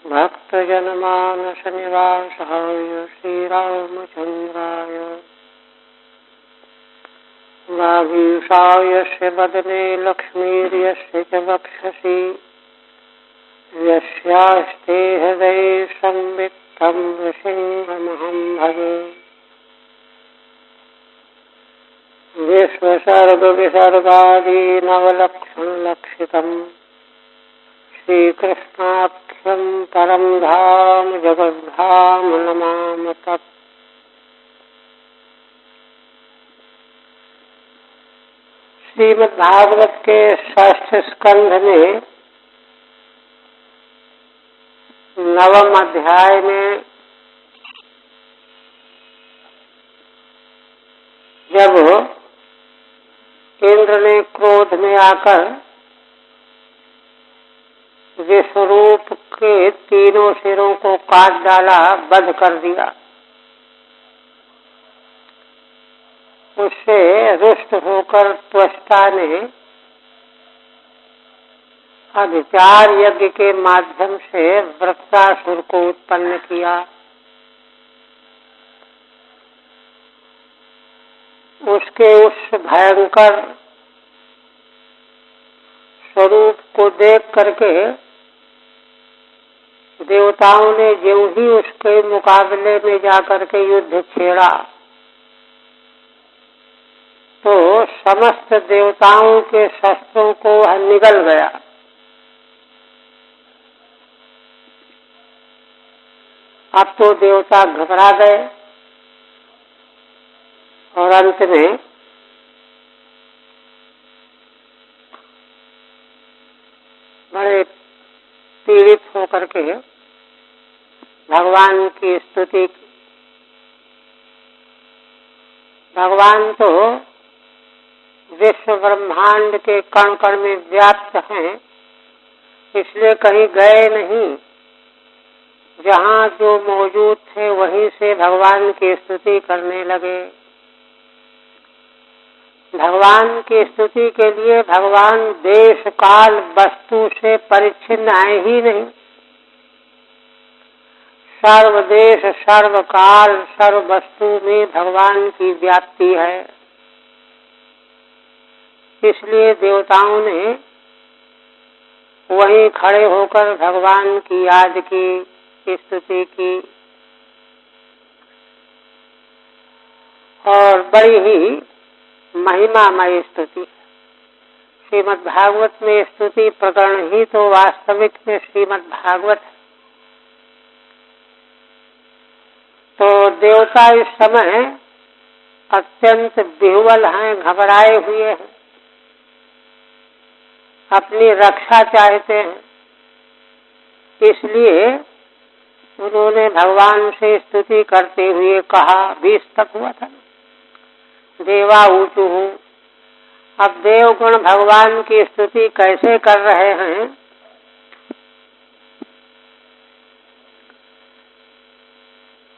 भक्तजनमानस निवासाय श्रीरामचन्द्राय वागीशायस्य वदने लक्ष्मीर्यस्य च वक्षसि यस्यास्ते हृदये संवित् तं नृसिंहमहं भजे। विश्वसर्गविसर्गादि नवलक्षणलक्षितम् श्रीकृष्णाख्यं परं धाम जगद्धाम नमामि तत्। श्रीमद्भागवत के षष्ठ स्कंध में नवम अध्याय में जब इंद्र ने क्रोध में आकर विश्वरूप के तीनों सिरों को काट डाला, वध कर दिया, उससे रुष्ट होकर त्वष्टा ने अभिचार यज्ञ के माध्यम से वृत्रासुर को उत्पन्न किया। उसके उस भयंकर स्वरूप को देख करके देवताओं ने ज्यों ही उसके मुकाबले में जाकर के युद्ध छेड़ा तो समस्त देवताओं के शस्त्रों को वह निगल गया। अब तो देवता घबरा गए और अंत में बड़े पीड़ित होकर के भगवान की स्तुति की। भगवान तो विश्व ब्रह्मांड के कण कण में व्याप्त हैं, इसलिए कहीं गए नहीं। जहाँ जो मौजूद थे वहीं से भगवान की स्तुति करने लगे। भगवान की स्तुति के लिए भगवान देश काल वस्तु से परिच्छिन्न है ही नहीं। सर्वदेश सर्वकाल सर्व वस्तु में भगवान की व्याप्ति है। इसलिए देवताओं ने वहीं खड़े होकर भगवान की याद की, स्तुति की और बड़ी ही महिमामय स्तुति। श्रीमद् भागवत में स्तुति प्रकरण ही तो वास्तविक में श्रीमद् भागवत है। तो देवता इस समय अत्यंत विह्वल हैं, घबराए हुए हैं, अपनी रक्षा चाहते हैं। इसलिए उन्होंने भगवान से स्तुति करते हुए कहा, 20 तक हुआ था, देवा ऊँचू हूँ। अब देवगण भगवान की स्तुति कैसे कर रहे हैं?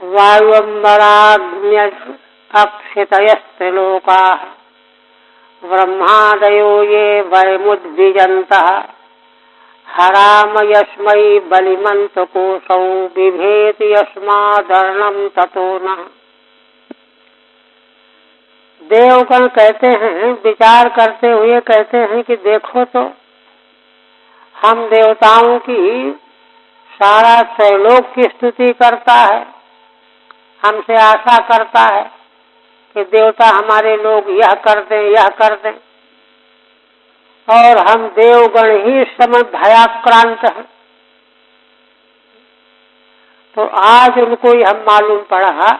वायुअम्बराग्न्य अक्षितयस्त्रिलोकाः ब्रह्मादयो ये वयमुद्विजन्तः हराम यस्मै बलिमन्तकोऽसौ बिभेति यस्मादर्णं ततो नः। देवगण कहते हैं, विचार करते हुए कहते हैं कि देखो तो हम देवताओं की सारा त्रैलोक की स्तुति करता है, हमसे आशा करता है कि देवता हमारे लोग यह कर दें, यह कर दें, और हम देवगण ही इस समय भयाक्रांत हैं। तो आज उनको यह मालूम पड़ा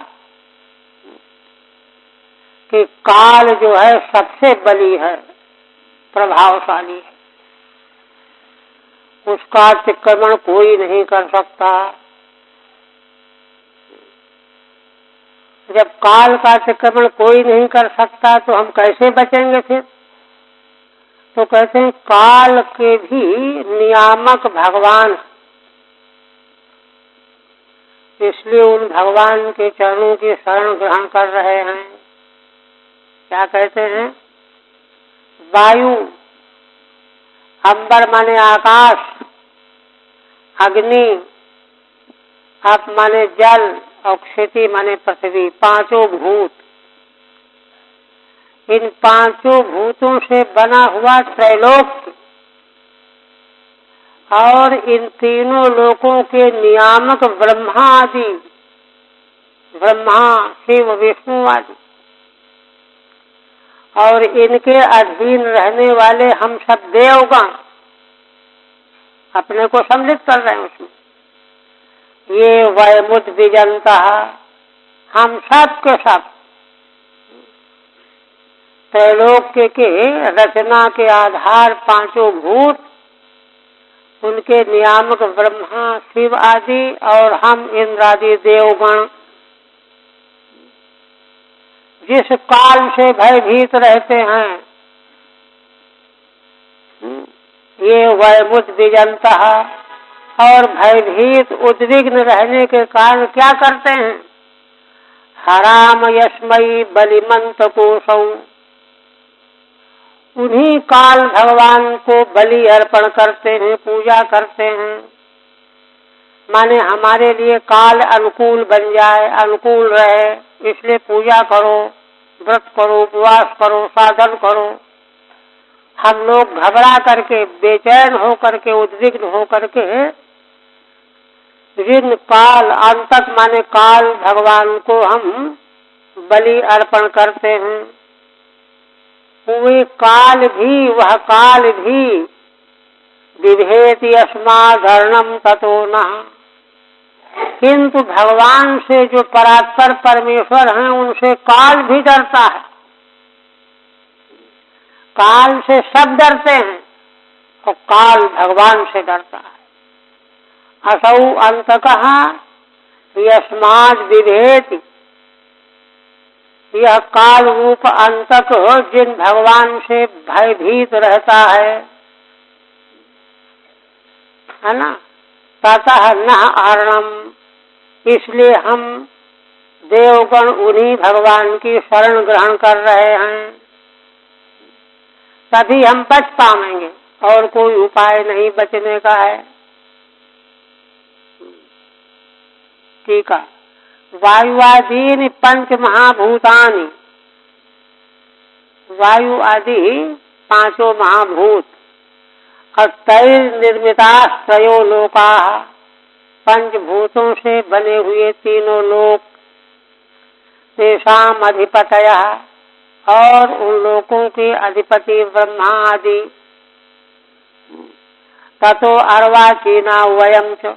कि काल जो है सबसे बली है, प्रभावशाली है, उसका अतिक्रमण कोई नहीं कर सकता। जब काल का अतिक्रमण कोई नहीं कर सकता तो हम कैसे बचेंगे फिर? तो कहते हैं काल के भी नियामक भगवान, इसलिए उन भगवान के चरणों की शरण ग्रहण कर रहे हैं। क्या कहते हैं? वायु, अंबर माने आकाश, अग्नि, आप माने जल और क्षिति माने पृथ्वी, पांचों भूत। इन पांचों भूतों से बना हुआ त्रैलोक और इन तीनों लोकों के नियामक ब्रह्मा आदि, ब्रह्मा शिव विष्णु आदि, और इनके अधीन रहने वाले हम सब देवगण अपने को सम्मिलित कर रहे हैं उसमें। ये वयमुत विजंता, हम सब के सब त्रैलोक्य के रचना के आधार पांचों भूत, उनके नियामक ब्रह्मा शिव आदि और हम इंद्रादि देवगण जिस काल से भयभीत रहते हैं, ये वयमुत विजंता, और भयभीत उद्विग्न रहने के कारण क्या करते हैं? हराम यस्मयी बलिमंत कोशौ, उन्हीं काल भगवान को बलि अर्पण करते हैं, पूजा करते हैं। माने हमारे लिए काल अनुकूल बन जाए, अनुकूल रहे, इसलिए पूजा करो, व्रत करो, उपवास करो, साधन करो। हम लोग घबरा करके, बेचैन हो करके, उद्विग्न हो करके जिन काल अंतक माने काल भगवान को हम बलि अर्पण करते हैं, वे काल भी, वह काल भी विभेति अस्मादर्णम ततो नः, किंतु भगवान से जो परात्पर परमेश्वर हैं उनसे काल भी डरता है। काल से सब डरते हैं और काल भगवान से डरता है। असौ अंतकः यस्माद् विभेति, यह काल रूप अंतक जिन भगवान से भयभीत रहता है ना, ततः न अरणम, इसलिए हम देवगण उन्हीं भगवान की शरण ग्रहण कर रहे हैं, तभी हम बच पाएंगे, और कोई उपाय नहीं बचने का है। ठीक है। वायुआदीनि पंच महाभूतानि, वायु आदि पांचों महाभूत, और तैर निर्मिता त्रयो लोका, पंचभूतों से बने हुए तीनों लोक, तेषाम अधिपतयः, और उन लोकों के अधिपति ब्रह्मा आदि, ततो अर्वाचीना वयं च,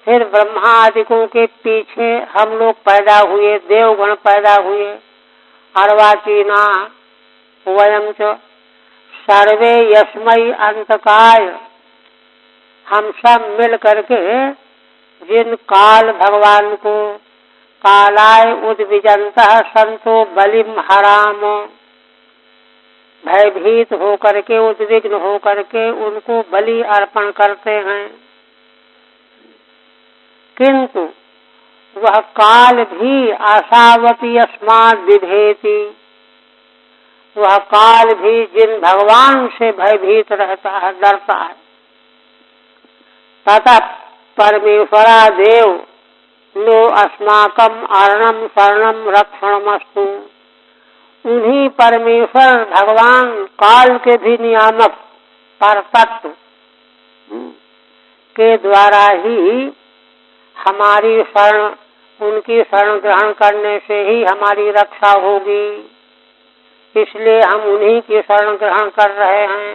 फिर ब्रह्मा आदिकों के पीछे हम लोग पैदा हुए, देवगण पैदा हुए, अर्वाचीना वयं च सर्वे यस्मै अंतकाय, हम सब मिल करके जिन काल भगवान को कालाय उद्विजंतः संतो बलिम हराम, भयभीत हो करके, उद्विग्न हो करके उनको बलि अर्पण करते हैं, किंतु वह काल भी आशावती अस्माद् विभेति, वह काल भी जिन भगवान से भयभीत रहता है, डरता है। ततः परमेश्वरा देव नो अस्माकम अरणम शरणम रक्षणमस्तु, उन्हीं परमेश्वर भगवान काल के भी नियामक परतत्व के द्वारा ही हमारी शरण, उनकी शरण ग्रहण करने से ही हमारी रक्षा होगी, इसलिए हम उन्हीं की शरण ग्रहण कर रहे हैं,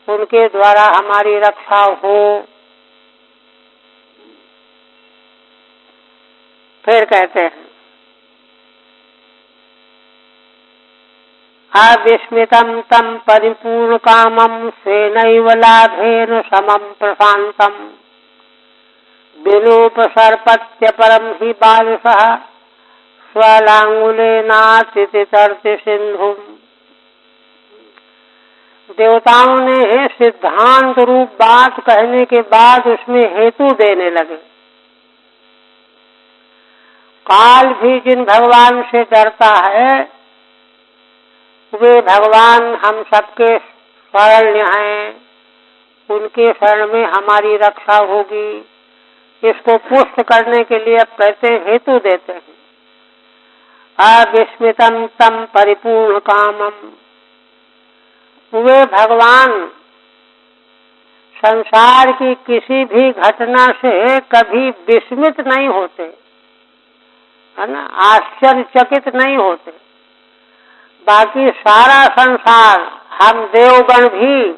उनके द्वारा हमारी रक्षा हो। फिर कहते हैं अविस्मितं तं परिपूर्ण कामं स्वेनैव लाभेन समं प्रशांतम् विलोपसर्पत्य परम ही बालसः स्वलांगुलेनातितर्ति सिंधु। देवताओं ने सिद्धांत रूप बात कहने के बाद उसमें हेतु देने लगे। काल भी जिन भगवान से डरता है वे भगवान हम सबके शरण्य हैं, उनके शरण में हमारी रक्षा होगी, इसको पुष्ट करने के लिए अब कहते हैं, हेतु देते हैं। अविस्मितम तम परिपूर्ण कामम, वे भगवान संसार की किसी भी घटना से कभी विस्मित नहीं होते, है ना, आश्चर्यचकित नहीं होते। बाकी सारा संसार, हम देवगण भी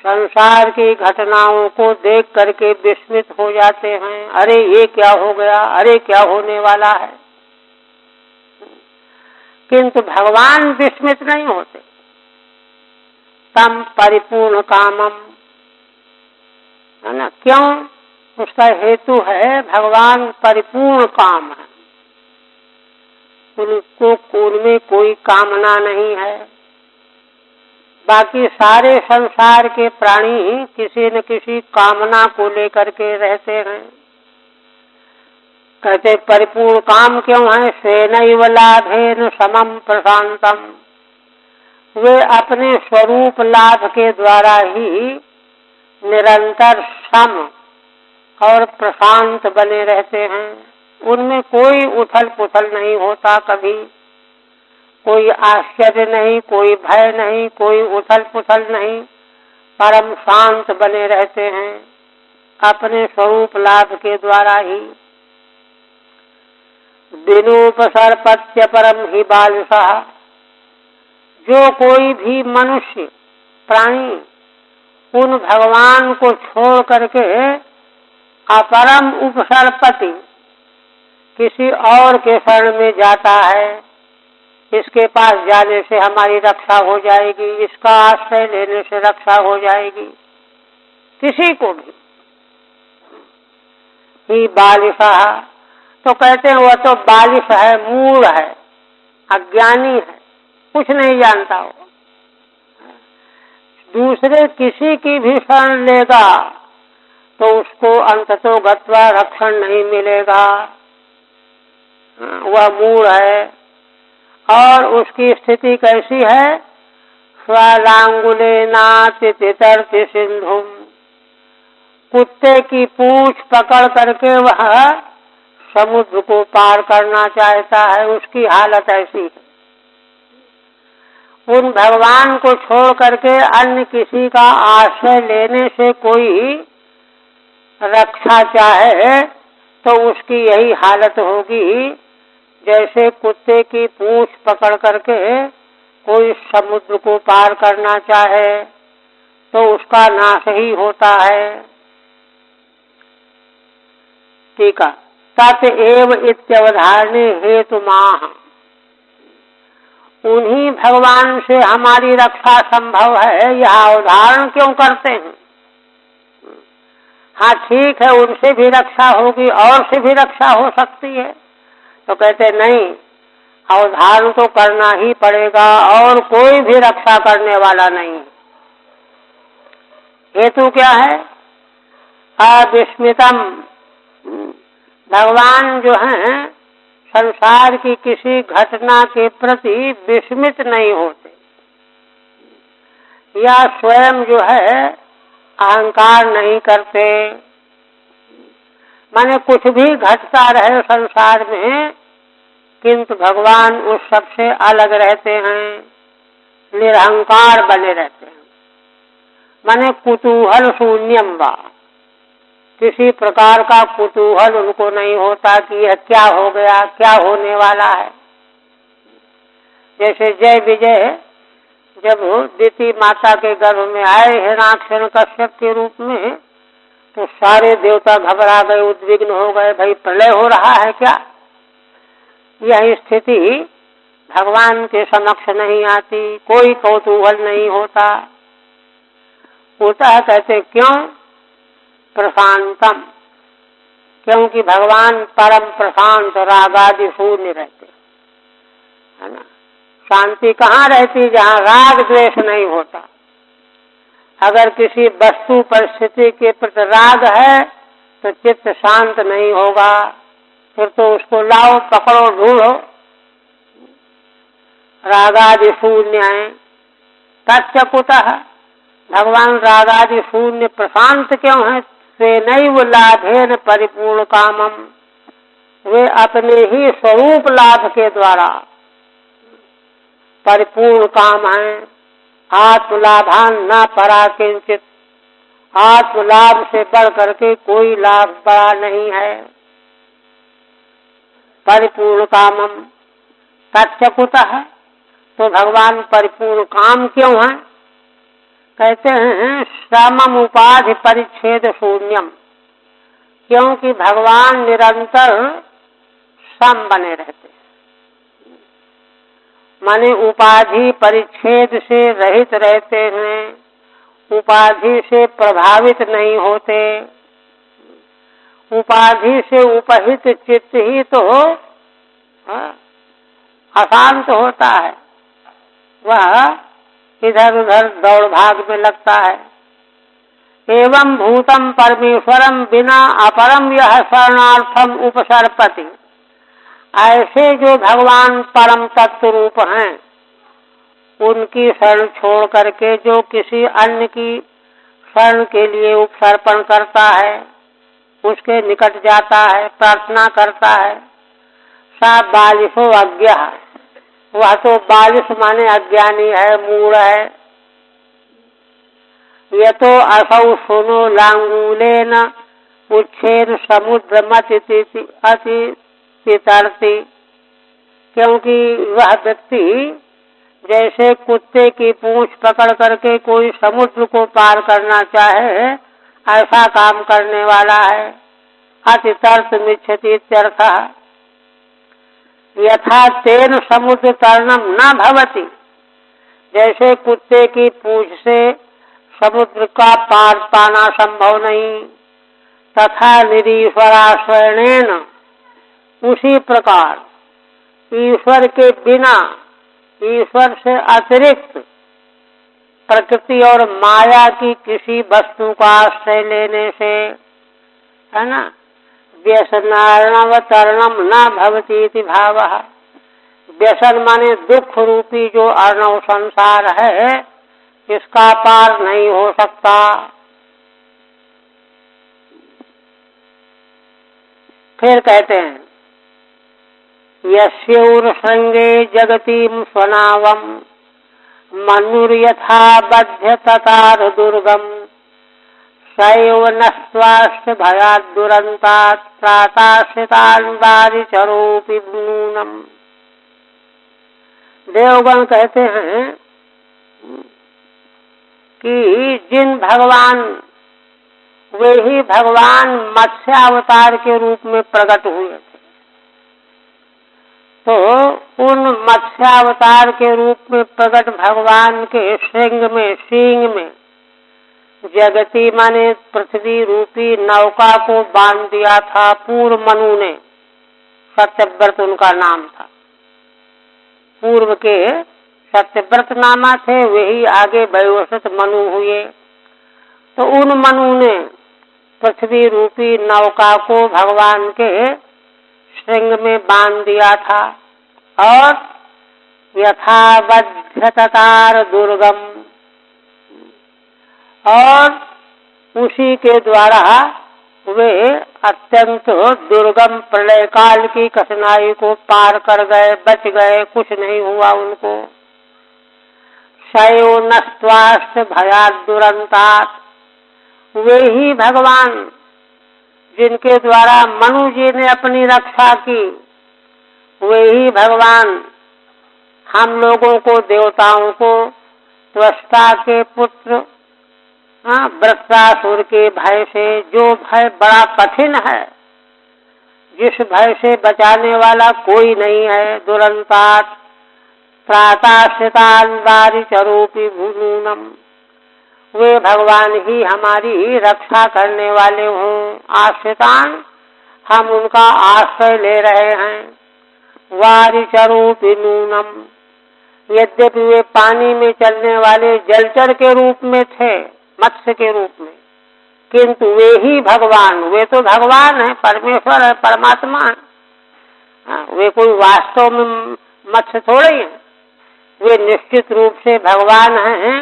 संसार की घटनाओं को देख करके विस्मित हो जाते हैं। अरे ये क्या हो गया, अरे क्या होने वाला है। किंतु भगवान विस्मित नहीं होते। तम परिपूर्ण कामम, है ना, क्यों? उसका हेतु है भगवान परिपूर्ण काम है, उनको उनमें कोई कामना नहीं है। बाकी सारे संसार के प्राणी किसी न किसी कामना को लेकर के रहते हैं। कहते परिपूर्ण काम क्यों है? स्वेनैव लाभेन समम प्रशांतम, वे अपने स्वरूप लाभ के द्वारा ही निरंतर सम और प्रशांत बने रहते हैं। उनमें कोई उथल पुथल नहीं होता, कभी कोई आश्चर्य नहीं, कोई भय नहीं, कोई उथल पुथल नहीं, परम शांत बने रहते हैं अपने स्वरूप लाभ के द्वारा ही। विनोपसर्पत्य परम ही बालसः, जो कोई भी मनुष्य प्राणी उन भगवान को छोड़ करके अपरम उपसर्पति, किसी और के शरण में जाता है, इसके पास जाने से हमारी रक्षा हो जाएगी, इसका आश्रय लेने से रक्षा हो जाएगी, किसी को भी ही बालिशा, तो कहते हैं वह तो बालिश है, मूढ़ है, अज्ञानी है, कुछ नहीं जानता हो। दूसरे किसी की भी शरण लेगा तो उसको अंततो गत्वा रक्षण नहीं मिलेगा, वह मूढ़ है। और उसकी स्थिति कैसी है? स्वलांगुलेनातितरति सिंधुम, कुत्ते की पूंछ पकड़ करके वह समुद्र को पार करना चाहता है, उसकी हालत ऐसी है। उन भगवान को छोड़ करके अन्य किसी का आश्रय लेने से कोई रक्षा चाहे तो उसकी यही हालत होगी, जैसे कुत्ते की पूंछ पकड़ करके कोई समुद्र को पार करना चाहे तो उसका नाश ही होता है। ठीक है, तत एव इत्यवधारणे हेतु माह, उन्हीं भगवान से हमारी रक्षा संभव है, यह अवधारण क्यों करते हैं? हाँ ठीक है, उनसे भी रक्षा होगी और से भी रक्षा हो सकती है, तो कहते नहीं, अवधारण तो करना ही पड़ेगा और कोई भी रक्षा करने वाला नहीं। हेतु क्या है? अविस्मितम, भगवान जो हैं संसार की किसी घटना के प्रति विस्मित नहीं होते, या स्वयं जो है अहंकार नहीं करते। माने कुछ भी घटता रहे संसार में, किंतु भगवान उस सबसे अलग रहते हैं, निरहंकार बने रहते हैं। माने कुतूहल शून्यम वा, किसी प्रकार का कुतूहल उनको नहीं होता कि यह क्या हो गया, क्या होने वाला है। जैसे जय विजय जब दिति माता के गर्भ में आए हिरण्याक्ष कश्यप के रूप में, तो सारे देवता घबरा गए, उद्विग्न हो गए, भाई प्रलय हो रहा है क्या। यह स्थिति भगवान के समक्ष नहीं आती, कोई कौतूहल नहीं होता। होता है, कहते क्यों? प्रशांतम, क्योंकि भगवान परम प्रशांत रागादि शून्य रहते, है ना। शांति कहाँ रहती? जहाँ राग द्वेष नहीं होता। अगर किसी वस्तु परिस्थिति के प्रति राग है तो चित्त शांत नहीं होगा, फिर तो उसको लाओ, पकड़ो, ढूंढो। रागादि शून्य है, तच्च कुतः, भगवान रागादि शून्य प्रशांत क्यों है? स्वेनैव लाभेन परिपूर्ण कामम, वे अपने ही स्वरूप लाभ के द्वारा परिपूर्ण काम है। आत्मलाभान न परा किंचित, आत्मलाभ से बढ़ करके कोई लाभ बड़ा नहीं है। परिपूर्ण कामम तच्चकुतः, तो भगवान परिपूर्ण काम क्यों है? कहते हैं श्रमम उपाधि परिच्छेद शून्यम, क्योंकि भगवान निरंतर सम बने रहते हैं, माने उपाधि परिच्छेद से रहित रहते हैं, उपाधि से प्रभावित नहीं होते। उपाधि से उपहित चित्त ही तो अशांत होता है, वह इधर उधर दौड़ भाग में लगता है। एवं भूतम परमेश्वरम बिना अपरम यह शरणार्थम उपसर्पति, ऐसे जो भगवान परम तत्व रूप हैं, उनकी शरण छोड़ करके जो किसी अन्य की शरण के लिए उपसर्पण करता है, उसके निकट जाता है, प्रार्थना करता है, सा बालिशो अज्ञा, वह तो बालिश माने अज्ञानी है, मूढ़ है। ये तो असौ सुनो लांगूलेन उच्छेद समुद्र मत अति तरती, क्योंकि वह व्यक्ति जैसे कुत्ते की पूंछ पकड़ करके कोई समुद्र को पार करना चाहे, ऐसा काम करने वाला है। अति तर्त मिच्छति इत्यर्थः। यथा तेन समुद्र तरणम न भवति, जैसे कुत्ते की पूंछ से समुद्र का पार पाना संभव नहीं, तथा निरीश्वराश्रयणेन, उसी प्रकार ईश्वर के बिना, ईश्वर से अतिरिक्त प्रकृति और माया की किसी वस्तु का आश्रय लेने से, है ना, व्यसनार्णवतरणम न भवति इति भावः। व्यसन माने दुख रूपी जो अर्णव संसार है, इसका पार नहीं हो सकता। फिर कहते हैं यस्योर संगे जगतीम स्वनावम मनुर्यथा बध्य ततार दुर्गम सैव नस्त्वाश्च भयात् दुरन्तात् प्राताश्रितान् वारिचरोऽपि नूनम्। देवगण कहते हैं कि जिन भगवान, वे ही भगवान मत्स्य अवतार के रूप में प्रकट हुए थे, तो उन मत्स्य अवतार के रूप में प्रकट भगवान के सींग में जगती माने पृथ्वी रूपी नौका को बांध दिया था पूर्व मनु ने। सत्यव्रत उनका नाम था, पूर्व के सत्यव्रत नामा थे, वही आगे वैवस्वत मनु हुए। तो उन मनु ने पृथ्वी रूपी नौका को भगवान के श्रृंग में बांध दिया था, और यथावध्यतार दुर्गम, और उसी के द्वारा वे अत्यंत दुर्गम प्रलय काल की कठिनाई को पार कर गए, बच गए, कुछ नहीं हुआ उनको। शयो नस्त्वाश्च भयात् दुरन्तात्, वे ही भगवान जिनके द्वारा मनु जी ने अपनी रक्षा की, वे ही भगवान हम लोगों को, देवताओं को, त्वष्टा के पुत्र वृत्रासुर के भय से, जो भय बड़ा कठिन है, जिस भय से बचाने वाला कोई नहीं है, दुरंतात प्राताश्रितान् वारिचरोऽपि भूनूनम, वे भगवान ही हमारी रक्षा करने वाले हों। आश्रितान, हम उनका आश्रय ले रहे हैं। वारिचरोऽपि नूनम, यद्यपि वे पानी में चलने वाले जलचर के रूप में थे, मत्स्य के रूप में, किंतु वे ही भगवान, वे तो भगवान है, परमेश्वर है, परमात्मा है। वे कोई वास्तव में मत्स्य थोड़े हैं, वे निश्चित रूप से भगवान हैं,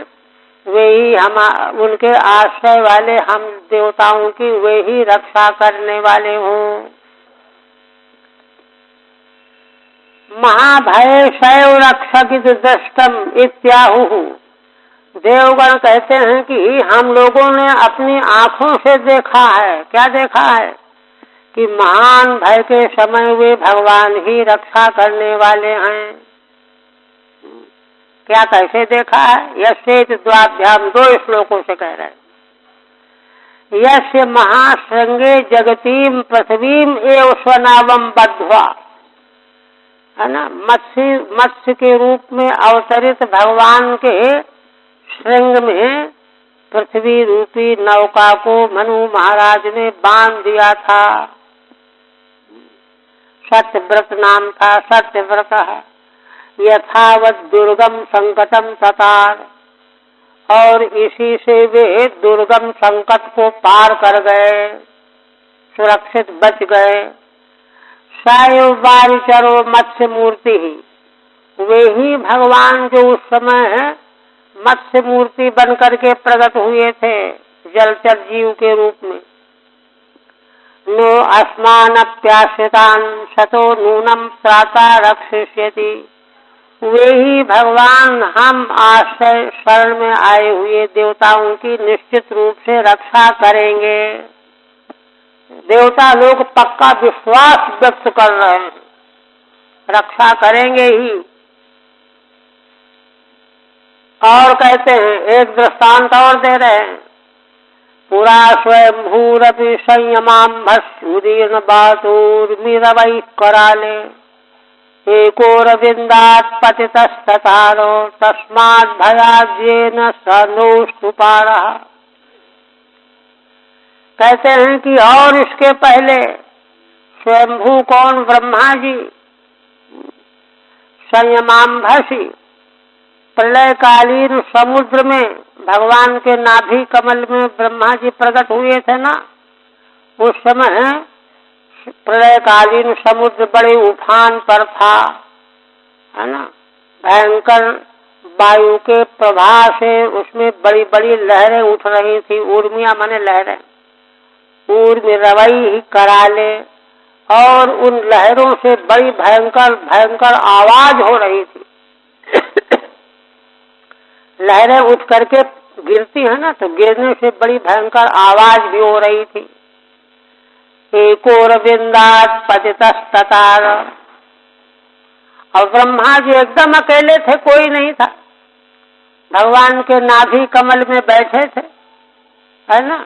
वे ही हम उनके आश्रय वाले हम देवताओं की वे ही रक्षा करने वाले हों। महाभय शैव रक्षक दृष्टम इत्याहु। देवगण कहते हैं कि हम लोगों ने अपनी आंखों से देखा है। क्या देखा है? कि महान भय के समय वे भगवान ही रक्षा करने वाले हैं। क्या कैसे देखा है? यशेत द्वाभ्याम 2 श्लोकों से कह रहे हैं। यस्य महाश्रृंगे जगतीम पृथ्वीम एव स्वनावम बद्ध्वा, है ना, मत्स्य के रूप में अवतरित भगवान के श्रृंग में पृथ्वी रूपी नौका को मनु महाराज ने बांध दिया था। सत्यव्रत नाम था, सत्यव्रत यथावत दुर्गम संकटम ततार, और इसी से वे दुर्गम संकट को पार कर गए, सुरक्षित बच गए। सायु बारिचरो मत्स्य मूर्ति ही, वे ही भगवान जो उस समय मत्स्य मूर्ति बन करके प्रकट हुए थे जलचर जीव के रूप में। नो अस्मान प्यास्यतान शतो नूनम त्राता रक्षिष्यति, वे ही भगवान हम आश्रय शरण में आए हुए देवताओं की निश्चित रूप से रक्षा करेंगे। देवता लोग पक्का विश्वास व्यक्त कर रहे हैं, रक्षा करेंगे ही। और कहते हैं, एक दृष्टांत और दे रहे हैं। पुरा स्वयंभूरपि संयमाम्भस्युदीर्ण बातुर्मिरवैः कराले एकोरविन्दात् पतितस्ततारो तस्मात् भयाद्येन स नोऽस्तु पारः। कहते हैं कि और इसके पहले स्वयंभू कौन? ब्रह्मा जी। संयमाम्भसी, प्रलयकालीन समुद्र में भगवान के नाभि कमल में ब्रह्मा जी प्रकट हुए थे ना। उस समय प्रलयकालीन समुद्र बड़े उफान पर था, है ना। भयंकर वायु के प्रभाव से उसमें बड़ी बड़ी लहरें उठ रही थी। ऊर्मिया माने लहरें, ऊर्मि रवई कराले, और उन लहरों से बड़ी भयंकर भयंकर आवाज हो रही थी। लहरें उठ करके गिरती है ना, तो गिरने से बड़ी भयंकर आवाज भी हो रही थी। एकोरविंदात् पतितस्ततार, और ब्रह्मा जी एकदम अकेले थे, कोई नहीं था। भगवान के नाभि कमल में बैठे थे, है ना।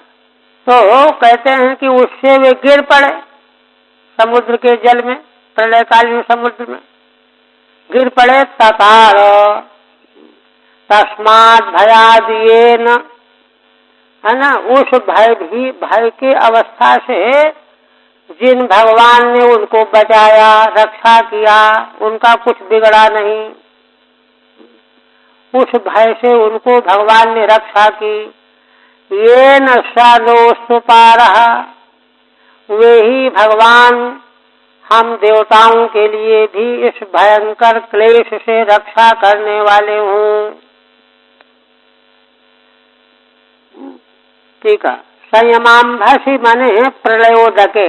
तो कहते हैं कि उससे वे गिर पड़े समुद्र के जल में, प्रलयकालीन समुद्र में गिर पड़े। ततार तस्मात् भयाद्येन, है ना, उस भय की अवस्था से जिन भगवान ने उनको बचाया, रक्षा किया, उनका कुछ बिगड़ा नहीं। उस भय से उनको भगवान ने रक्षा की। येन स नोऽस्तु पारः, वे ही भगवान हम देवताओं के लिए भी इस भयंकर क्लेश से रक्षा करने वाले हों। ठीक है। संयमाम्भसी माने प्रलयोदके,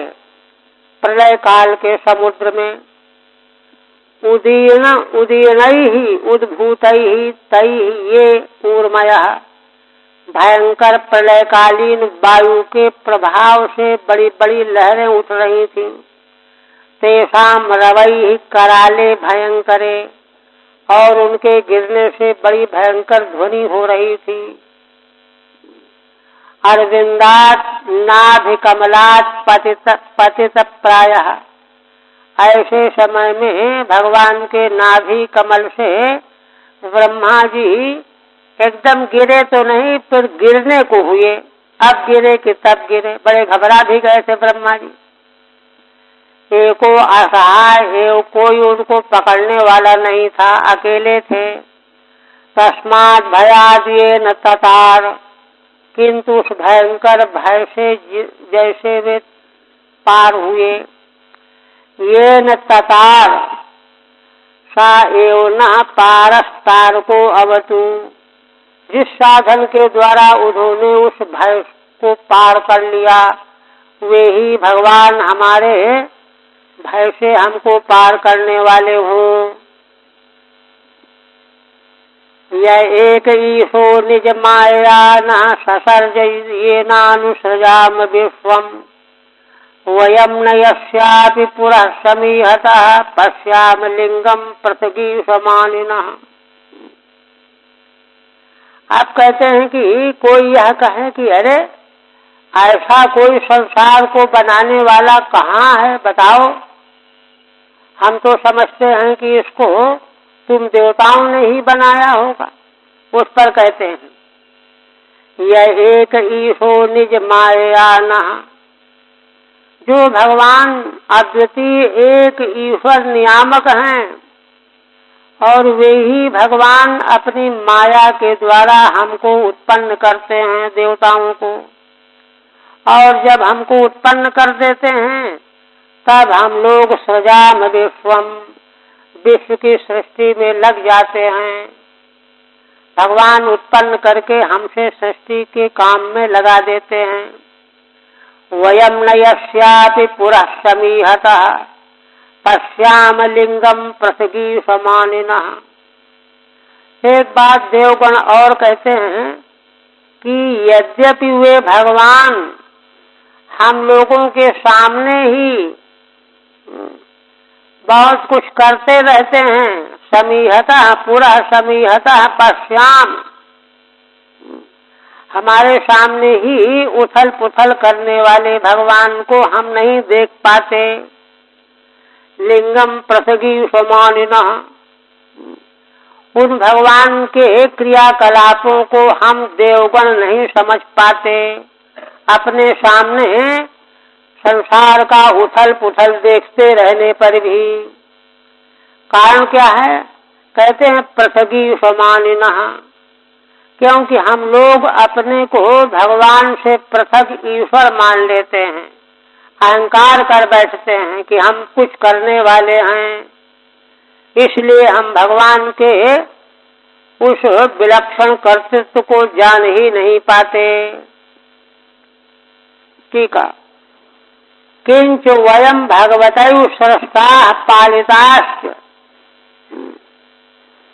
प्रलय काल के समुद्र में। उदीर्ण उदीर्णैहि उद्भूतैहि तैहि ये ऊर्मयः, भयंकर प्रलयकालीन वायु के प्रभाव से बड़ी बड़ी लहरें उठ रही थी। तेषाम रवैहि कराले भयंकरे, और उनके गिरने से बड़ी भयंकर ध्वनि हो रही थी। अरविंदात् नाभि कमलात् पतित प्रायः, ऐसे समय में भगवान के नाभि कमल से ब्रह्मा जी एकदम गिरे तो नहीं, फिर गिरने को हुए। अब गिरे कि तब गिरे, बड़े घबरा भी गए थे ब्रह्मा जी। एको असहाय एवं कोई उनको पकड़ने वाला नहीं था, अकेले थे। तस्मात् भयाद्येन ततार, किंतु उस भयंकर भय से जैसे वे पार हुए। येन ततार सा एव न पारस्तार को अवतु, जिस साधन के द्वारा उन्होंने उस भय को पार कर लिया, वे ही भगवान हमारे भय से हमको पार करने वाले हों। यह एक ईशो निज माया न ससर्ज ये नानुसृजाम विश्वम वयम न यस्यापि पुरः समीहतः पश्याम लिंगम पृथगीशमानिनः। आप कहते हैं कि कोई यह कहे कि अरे ऐसा कोई संसार को बनाने वाला कहाँ है, बताओ। हम तो समझते हैं कि इसको तुम देवताओं ने ही बनाया होगा। उस पर कहते हैं यह एक ईशो निज माया नः, जो भगवान अद्वितीय एक ईश्वर नियामक हैं और वे ही भगवान अपनी माया के द्वारा हमको उत्पन्न करते हैं, देवताओं को। और जब हमको उत्पन्न कर देते हैं तब हम लोग सृजाम विश्वम, विश्व की सृष्टि में लग जाते हैं। भगवान उत्पन्न करके हमसे सृष्टि के काम में लगा देते हैं। वयम न यस्यापि पुरः समीहतः पश्याम लिंगम पृथगीशमानिनः। एक बात देवगण और कहते हैं कि यद्यपि वे भगवान हम लोगों के सामने ही बहुत कुछ करते रहते हैं, समीहतः पुरः समीहतः पश्याम, हमारे सामने ही उथल पुथल करने वाले भगवान को हम नहीं देख पाते। लिंगम पृथगीशमानिनः, उन भगवान के क्रियाकलापों को हम देवगण नहीं समझ पाते। अपने सामने संसार का उथल पुथल देखते रहने पर भी। कारण क्या है? कहते हैं पृथगीशमानिनः, क्योंकि हम लोग अपने को भगवान से पृथक ईश्वर मान लेते हैं, अहंकार कर बैठते हैं कि हम कुछ करने वाले हैं। इसलिए हम भगवान के उस विलक्षण कर्तृत्व को जान ही नहीं पाते। ठीक है। किंच वयम भगवतैव सृष्टाः पालिताश्च।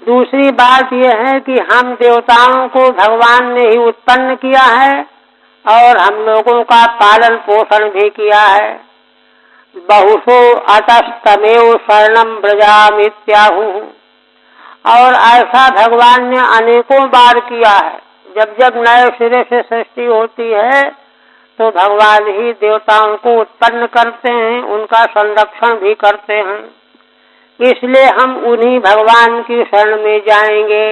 दूसरी बात यह है कि हम देवताओं को भगवान ने ही उत्पन्न किया है और हम लोगों का पालन पोषण भी किया है। बहुशो अतस्तमेव शरणं व्रजामित्याहुः। और ऐसा भगवान ने अनेकों बार किया है। जब जब नए सिरे से सृष्टि होती है तो भगवान ही देवताओं को उत्पन्न करते हैं, उनका संरक्षण भी करते हैं। इसलिए हम उन्हीं भगवान की शरण में जाएंगे।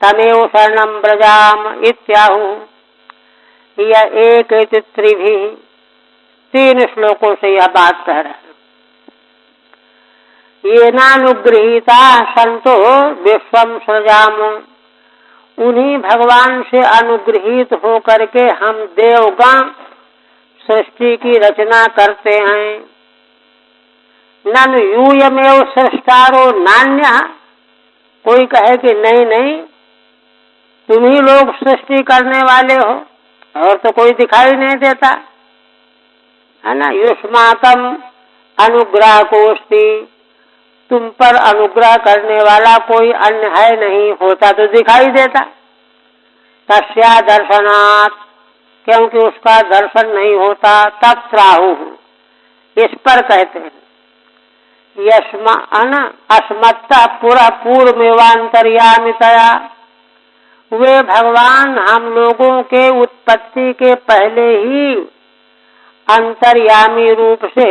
तमेव शरणं व्रजाम इत्याहुः। यह एक त्रिभिः, 3 श्लोकों से यह बात कह रहे हैं। येनानुगृहीता संतो विश्वम सृजाम, उन्हीं भगवान से अनुगृहित होकर के हम देवगण सृष्टि की रचना करते हैं। ननु यूयमेव सृष्टारो नान्यः। कोई कहे कि नहीं नहीं, तुम ही लोग सृष्टि करने वाले हो और तो कोई दिखाई नहीं देता है ना। युष्माकम अनुग्रह कोस्ति, तुम पर अनुग्रह करने वाला कोई अन्य है नहीं, होता तो दिखाई देता। तस्या दर्शनात्, क्योंकि उसका दर्शन नहीं होता, तब त्राहुः, इस पर कहते हैं। यस्मा अस्मत्तः पुरः पूर्वमेवान्तर्यामितया, वे भगवान हम लोगों के उत्पत्ति के पहले ही अंतर्यामी रूप से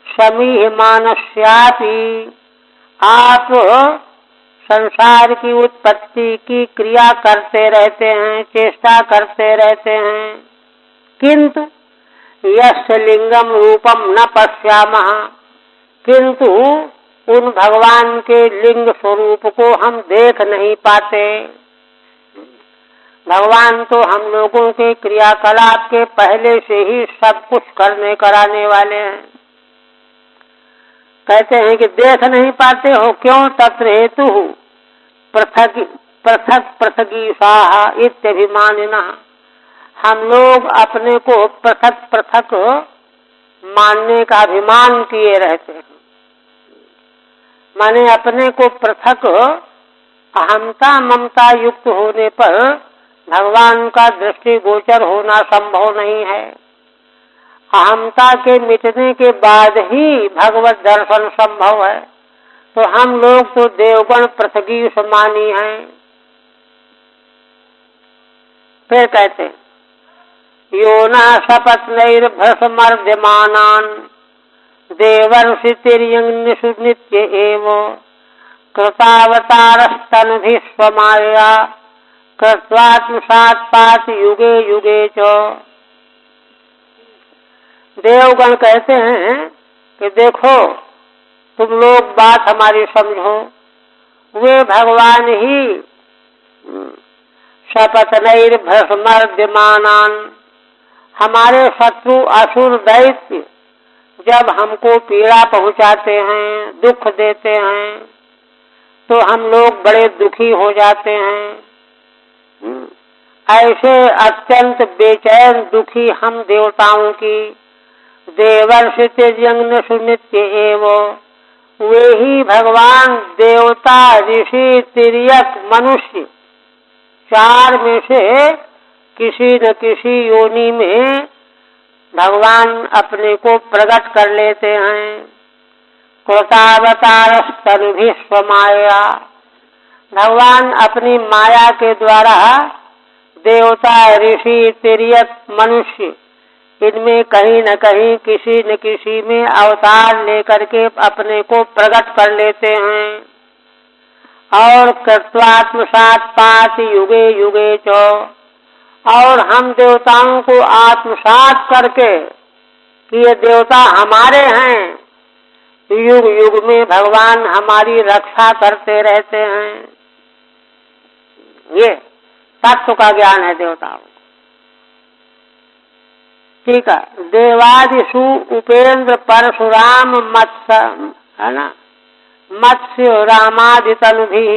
समीहमानस्यापि, आप संसार की उत्पत्ति की क्रिया करते रहते हैं, चेष्टा करते रहते हैं। किंतु यस्य लिंगम रूपम न पश्यामः, किंतु उन भगवान के लिंग स्वरूप को हम देख नहीं पाते। भगवान तो हम लोगों के क्रियाकलाप के पहले से ही सब कुछ करने कराने वाले हैं। कहते हैं कि देख नहीं पाते हो, क्यों? तत्र हेतु पृथक पृथक पृथगीशाः इत्यभिमानिनः। हम लोग अपने को पृथक पृथक मानने का अभिमान किए रहते हैं, माने अपने को पृथक अहंता ममता युक्त होने पर भगवान का दृष्टिगोचर होना संभव नहीं है। अहंता के मिटने के बाद ही भगवत दर्शन संभव है। तो हम लोग तो देवगण पृथगी समानी हैं। फिर कहते हैं योना शपथनैर्भृशमर्द्यमानान् देवर्षितिर्यज्ञषु नित्य एव कृतावतारस्तनुभिः स्वमायया कृत्वात्मसात् युगे युगे च। देवगण कहते हैं कि देखो तुम लोग बात हमारी समझो, वे भगवान ही शपथनैर्भृशमर्द्यमानान् हमारे शत्रु असुर दैत्य जब हमको पीड़ा पहुंचाते हैं, दुख देते हैं, तो हम लोग बड़े दुखी हो जाते हैं। ऐसे अत्यंत बेचैन दुखी हम देवताओं की देवर्षितिर्यज्ञषु नित्य एव, वे ही भगवान देवता ऋषि तिर्यक मनुष्य चार में से किसी न किसी योनि में भगवान अपने को प्रकट कर लेते हैं। कृतावतारस्तनुभिः स्वमायया, भगवान अपनी माया के द्वारा देवता ऋषि तिर्यक मनुष्य इनमें कहीं न कहीं किसी न किसी में अवतार लेकर के अपने को प्रकट कर लेते हैं। और कृत्वात्मसात् युगे युगे च, और हम देवताओं को आत्मसात करके कि ये देवता हमारे हैं, युग युग में भगवान हमारी रक्षा करते रहते हैं। ये तत्व का ज्ञान है देवताओं। ठीक है। देवादिषु उपेंद्र परशुराम मत्स्य, है ना, मत्स्य रामादि तनुभिः,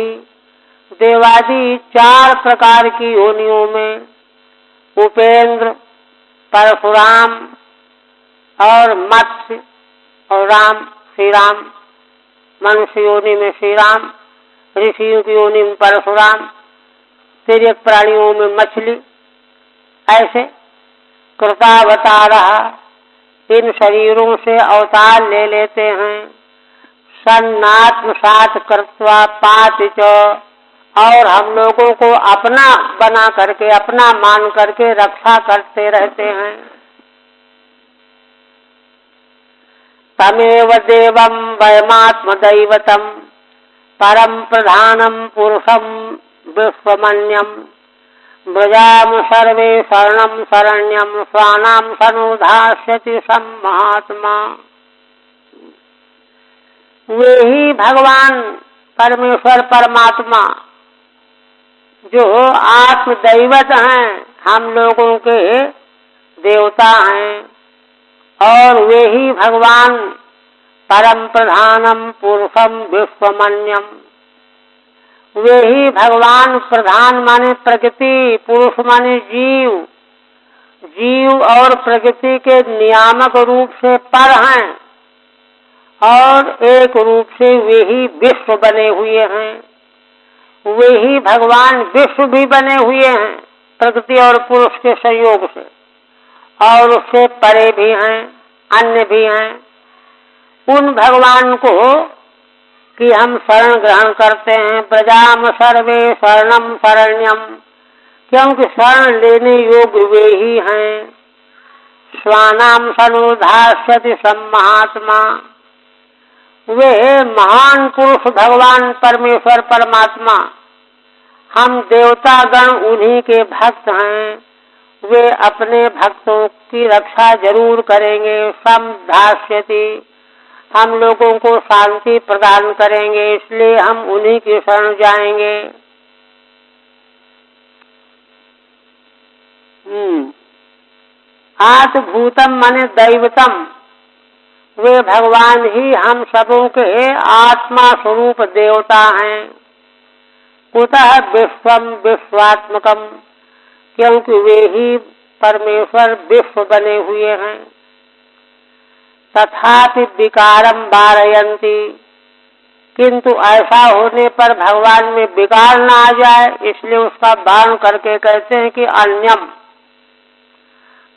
देवादि चार प्रकार की योनियों में उपेंद्र, परशुराम और मत्स्य और राम, श्री राम, मनुष्य योनि में श्री राम, ऋषियों की योनि में परशुराम, तिर्यक प्राणियों में मछली, ऐसे कृतावतारः इन शरीरों से अवतार ले लेते हैं। सन्नात्मसात् कृत्वा पाति च, और हम लोगों को अपना बना करके अपना मान करके रक्षा करते रहते हैं। तमेव देवं वयमात्मदैवतं परम प्रधानम पुरुषम विश्वमन्यम व्रजाम सर्वे शरणं शरण्यं स्वानां सनुधास्यति सम्महात्मा। वे ही भगवान परमेश्वर परमात्मा जो आत्मदैवत हैं, हम लोगों के देवता हैं, और वे ही भगवान परम प्रधानम पुरुषम विश्वमन्यम, वे ही भगवान प्रधान माने प्रकृति, पुरुष माने जीव, जीव और प्रकृति के नियामक रूप से पर हैं, और एक रूप से वे ही विश्व बने हुए हैं। वे ही भगवान विश्व भी बने हुए हैं प्रकृति और पुरुष के संयोग से, और उससे परे भी हैं, अन्य भी हैं। उन भगवान को कि हम शरण ग्रहण करते हैं। व्रजाम सर्वे शरणम शरण्यम, क्योंकि शरण लेने योग्य वे ही हैं। स्वानाम सनुधास्यति सम्महात्मा, वे महान पुरुष भगवान परमेश्वर परमात्मा, हम देवता गण उन्हीं के भक्त हैं। वे अपने भक्तों की रक्षा जरूर करेंगे। समधास्यति, हम लोगों को शांति प्रदान करेंगे, इसलिए हम उन्हीं की शरण जाएंगे। आत्भूतम माने दैवतम, वे भगवान ही हम सबों के आत्मा स्वरूप देवता हैं। कुतः विश्वम विश्वात्मकम, क्योंकि वे ही परमेश्वर विश्व बने हुए हैं। तथापि विकारम वारयन्ति, किंतु ऐसा होने पर भगवान में विकार न आ जाए, इसलिए उसका वारण करके कहते हैं कि अन्यम।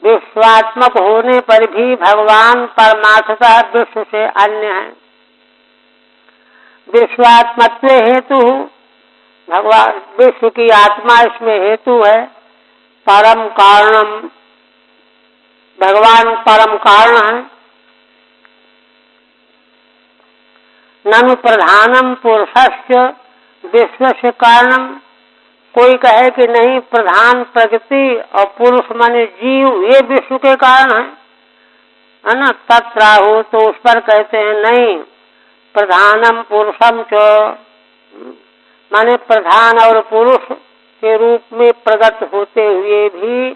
विश्वात्मक होने पर भी भगवान परमार्थतः विश्व से अन्य है। विश्वात्मत्व हेतु, भगवान विश्व की आत्मा इसमें हेतु है। परम कारणम, भगवान परम कारण है। ननु प्रधानम पुरुषस्य विश्वस्य कारणम, कोई कहे कि नहीं प्रधान प्रकृति और पुरुष माने जीव ये विश्व के कारण है ना, तत्राहु, तो उस पर कहते हैं नहीं, प्रधानम पुरुषम च, माने प्रधान और पुरुष के रूप में प्रकट होते हुए भी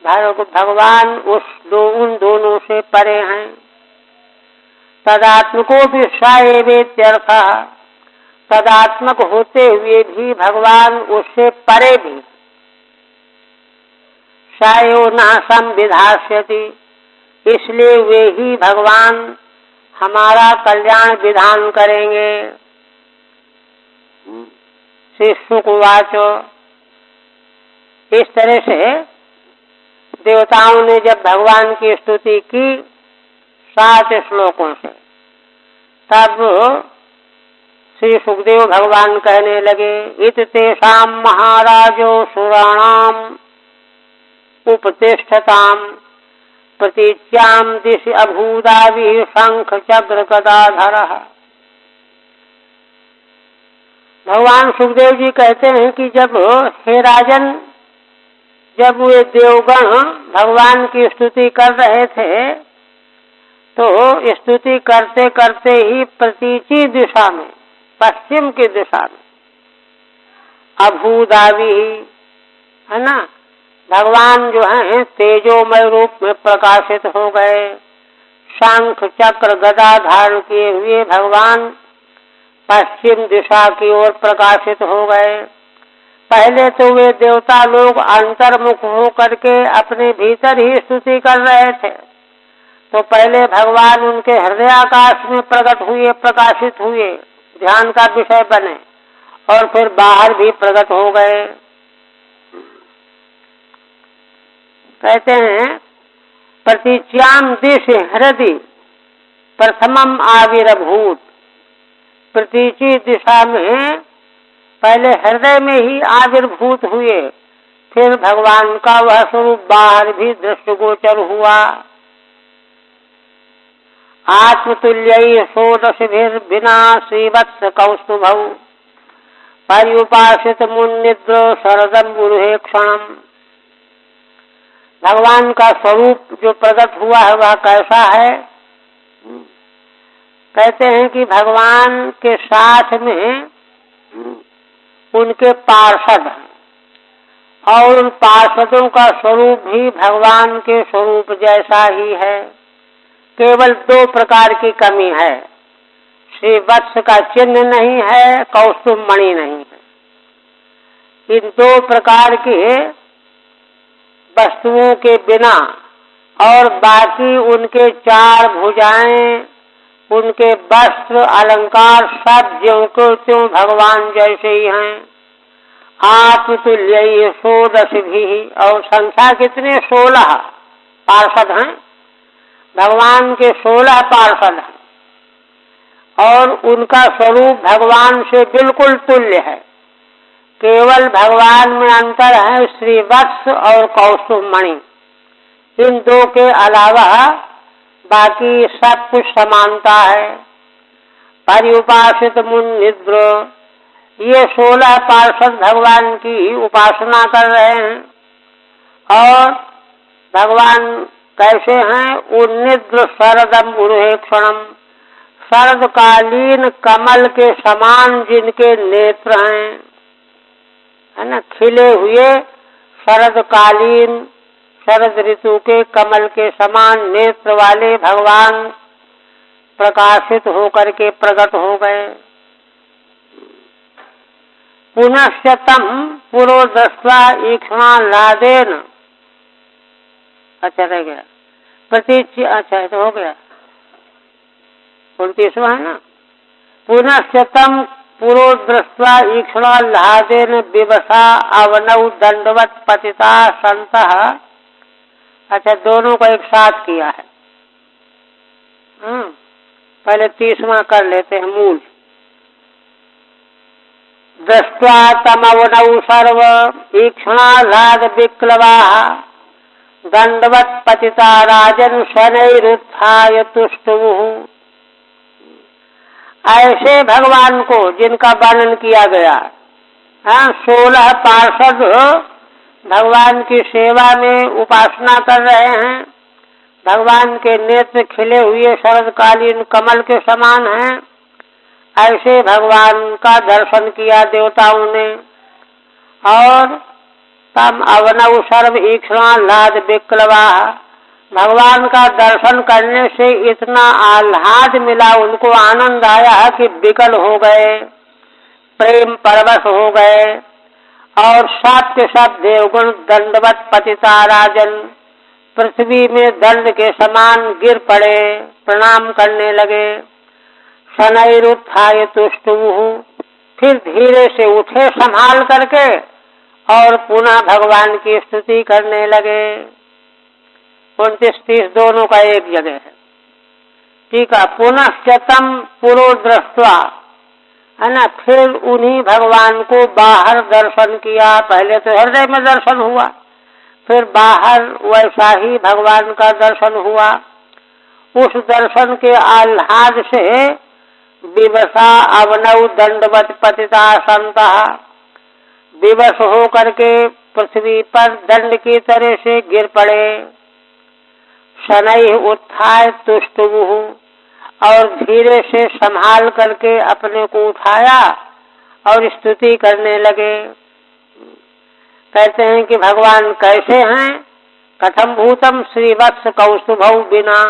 भगवान उन दोनों से परे हैं। तदात्मको भी स एवेत्यर्थः, तदात्मक होते हुए भी भगवान उससे परे भी। स एव न संविधास्यति, इसलिए वे ही भगवान हमारा कल्याण विधान करेंगे। श्री शुकवाच, इस तरह से देवताओं ने जब भगवान की स्तुति की 7 श्लोकों से, तब श्री सुखदेव भगवान कहने लगे, इत तेषाम महाराजो सुराणाम उपतिष्ठताम प्रतीच्याम दिशि अभूदाभि शंख चक्र गदाधरः। भगवान सुखदेव जी कहते हैं कि जब हे राजन, जब वे देवगण भगवान की स्तुति कर रहे थे, तो स्तुति करते करते ही प्रतीची दिशा में, पश्चिम की दिशा में अभूदावी है ना, भगवान जो है तेजोमय रूप में प्रकाशित हो गए। शंख चक्र गदा धारण किए हुए भगवान पश्चिम दिशा की ओर प्रकाशित हो गए। पहले तो वे देवता लोग अंतर्मुख हो करके अपने भीतर ही स्तुति कर रहे थे, तो पहले भगवान उनके हृदयाकाश में प्रकट हुए, प्रकाशित हुए, ध्यान का विषय बने, और फिर बाहर भी प्रकट हो गए। कहते हैं प्रतीच्याम दिश हृदय प्रथमम आविर्भूत, प्रतीची दिशा में पहले हृदय में ही आविर्भूत हुए, फिर भगवान का वह स्वरूप बाहर भी दृष्टिगोचर हुआ। आत्मतुल्य षोडशभिर्भिना श्रीवत्स कौस्तुभौ पर्युपासित मुन्निद्र शरदम गुरुहे क्षणम। भगवान का स्वरूप जो प्रकट हुआ है वह कैसा है? कहते हैं कि भगवान के साथ में उनके पार्षद हैं, और उन पार्षदों का स्वरूप भी भगवान के स्वरूप जैसा ही है। केवल 2 प्रकार की कमी है, श्री वत्स का चिन्ह नहीं है, कौस्तुभ मणि नहीं है। इन 2 प्रकार के वस्तुओं के बिना और बाकी उनके 4 भुजाएं, उनके वस्त्र अलंकार सब ज्यों को त्यों भगवान जैसे ही हैं। आत्मतुल्य षोडश भी, और संख्या कितने? 16 पार्षद हैं भगवान के, 16 पार्षद हैं, और उनका स्वरूप भगवान से बिल्कुल तुल्य है। केवल भगवान में अंतर है श्रीवत्स और कौस्तुभ मणि, इन 2 के अलावा बाकी सब कुछ समानता है। पर्युपासित मुन्निद्र, ये 16 पार्षद भगवान की उपासना कर रहे हैं, और भगवान कैसे हैं? उन्निद्र शरदम गुरुहे क्षणम, शरदकालीन कमल के समान जिनके नेत्र हैं, है ना, खिले हुए शरदकालीन, शरद ऋतु के कमल के समान नेत्र वाले भगवान प्रकाशित होकर के प्रकट हो गए। पुनश्च तम पुरो दृष्ट्वा ईक्ष्णाह्लादेन। अच्छा रह गया प्रतीच्य। अच्छा तो हो गया 29वां है ना। पुनश्च तम पुरो दृष्ट्वा ईक्ष्णाह्लादेन विवशा अवनौ दंडवत पतिता संतः। अच्छा दोनों को एक साथ किया है। पहले 30वां कर लेते हैं मूल। दृष्ट्वा तमवनौ सर्व ईक्ष्णाह्लाद विक्लवाः दंडवत पतिता राजन शनैरुत्थाय तुष्टुमुः। ऐसे भगवान को जिनका वर्णन किया गया, 16 पार्षद भगवान की सेवा में उपासना कर रहे हैं। भगवान के नेत्र खिले हुए शरदकालीन कमल के समान हैं। ऐसे भगवान का दर्शन किया देवताओं ने। और तम अवनौ सर्व ईक्ष्णाह्लाद विक्लवा, भगवान का दर्शन करने से इतना आह्लाद मिला, उनको आनंद आया कि विकल हो गए, प्रेम परवश हो गए। और सब के सब देवगुण दंडवत पतिता राजन, पृथ्वी में दंड के समान गिर पड़े, प्रणाम करने लगे। शनैरुत्थाय तुष्टुमुः, फिर धीरे से उठे संभाल करके और पुनः भगवान की स्तुति करने लगे। 29-30 दोनों का एक जगह है। ठीक है। पुनश्च तम पुरो दृष्ट्वा, है ना, फिर उन्हीं भगवान को बाहर दर्शन किया। पहले तो हृदय में दर्शन हुआ, फिर बाहर वैसा ही भगवान का दर्शन हुआ। उस दर्शन के आह्लाद से विवशा अवनौ दंडवत पतिता संतः, विवश हो करके पृथ्वी पर दंड की तरह से गिर पड़े। शनैः उत्थाय तुष्टुमुः, और धीरे से संभाल करके अपने को उठाया और स्तुति करने लगे। कहते हैं कि भगवान कैसे हैं? कथम भूतम श्रीवत्स कौस्तुभौ बिना,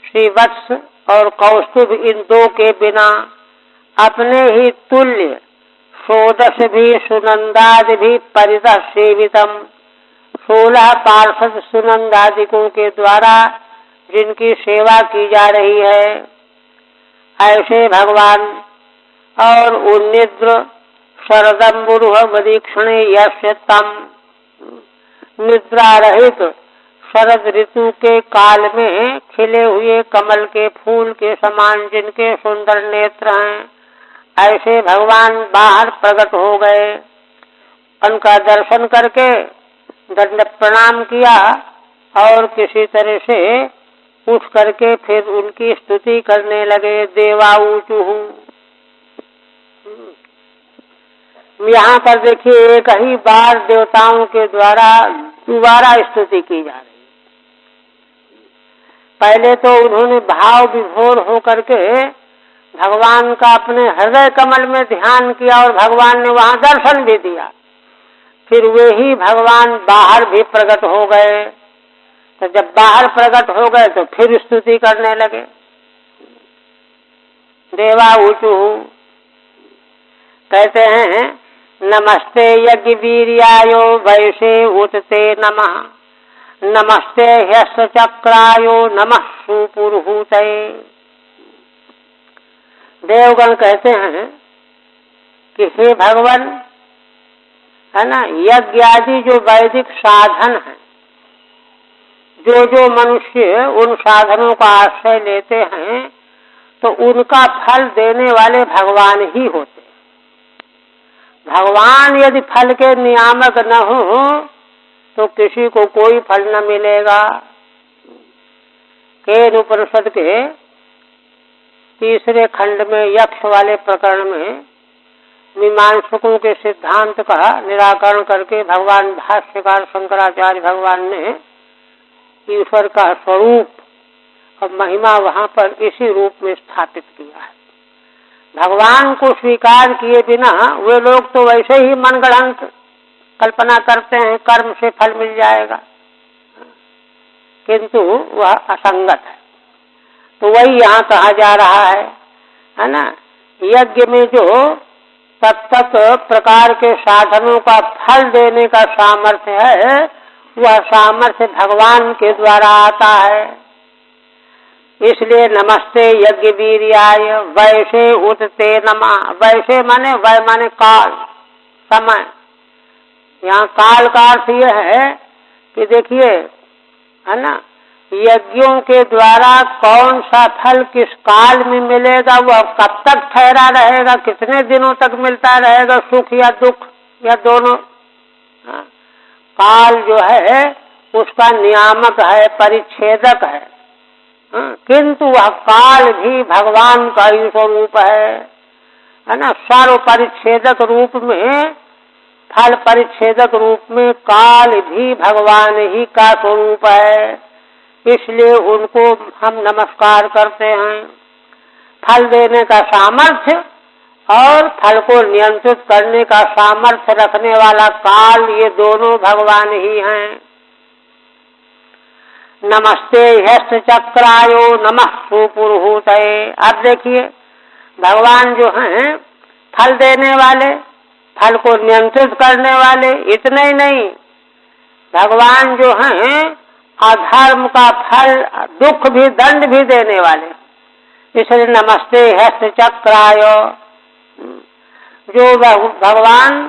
श्रीवत्स और कौस्तुभ इन दो के बिना अपने ही तुल्य षोडश भी सुनंदादि भी परितः सेवितम, 16 पार्षद सुनंदादिकों के द्वारा जिनकी सेवा की जा रही है, ऐसे भगवान। और उन्निद्र शरदम्बुरुह वदीक्षणे यस्य तम, निद्रा रहित शरद ऋतु के काल में खिले हुए कमल के फूल के समान जिनके सुंदर नेत्र हैं, ऐसे भगवान बाहर प्रकट हो गए। उनका दर्शन करके दंड प्रणाम किया और किसी तरह से उठ करके फिर उनकी स्तुति करने लगे। देवाऊचुः, यहाँ पर देखिए एक ही बार देवताओं के द्वारा दोबारा स्तुति की जा रही। पहले तो उन्होंने भाव विभोर होकर के भगवान का अपने हृदय कमल में ध्यान किया और भगवान ने वहां दर्शन भी दिया। फिर वे ही भगवान बाहर भी प्रकट हो गए। तो जब बाहर प्रकट हो गए तो फिर स्तुति करने लगे। देवाऊचुः, कहते हैं नमस्ते यज्ञ वीर्यायो वैशे उतते नमः, नमस्ते ह्यस्य चक्रायो नमः सुपुरुहूतये। देवगण कहते हैं कि हे भगवान, है ना, यज्ञ आदि जो वैदिक साधन है, जो जो मनुष्य उन साधनों का आश्रय लेते हैं तो उनका फल देने वाले भगवान ही होते हैं। भगवान यदि फल के नियामक न हो तो किसी को कोई फल न मिलेगा। केन उपनिषद के 3 खंड में यक्ष वाले प्रकरण में मीमांसकों के सिद्धांत का निराकरण करके भगवान भाष्यकार शंकराचार्य भगवान ने ईश्वर का स्वरूप और महिमा वहां पर इसी रूप में स्थापित किया है। भगवान को स्वीकार किए बिना वे लोग तो वैसे ही मनगढ़ंत कल्पना करते हैं कर्म से फल मिल जाएगा, किंतु वह असंगत है। तो वही यहाँ कहा जा रहा है ना, यज्ञ में जो तत्त प्रकार के साधनों का फल देने का सामर्थ्य है, वह सामर्थ्य भगवान के द्वारा आता है। इसलिए नमस्ते यज्ञ वीर्याय वैसे उतते नमः। वैसे माने वै माने काल, समय। यहाँ काल का अर्थ यह है कि देखिए, है ना, यज्ञों के द्वारा कौन सा फल किस काल में मिलेगा, वह कब तक ठहरा रहेगा, कितने दिनों तक मिलता रहेगा, सुख या दुख या दोनों। काल जो है उसका नियामक है, परिच्छेदक है, किंतु वह काल भी भगवान का ही स्वरूप है ना। सर्व परिच्छेदक रूप में, फल परिच्छेदक रूप में काल भी भगवान ही का स्वरूप है। इसलिए उनको हम नमस्कार करते हैं। फल देने का सामर्थ्य और फल को नियंत्रित करने का सामर्थ्य रखने वाला काल, ये दोनों भगवान ही हैं। नमस्ते हस्त चक्रायो नमः सुपुरुहूतये। अब देखिए, भगवान जो हैं फल देने वाले, फल को नियंत्रित करने वाले, इतने ही नहीं, भगवान जो हैं अधर्म का फल, दुख भी, दंड भी देने वाले। इसलिए नमस्ते हस्त चक्राय। जो भगवान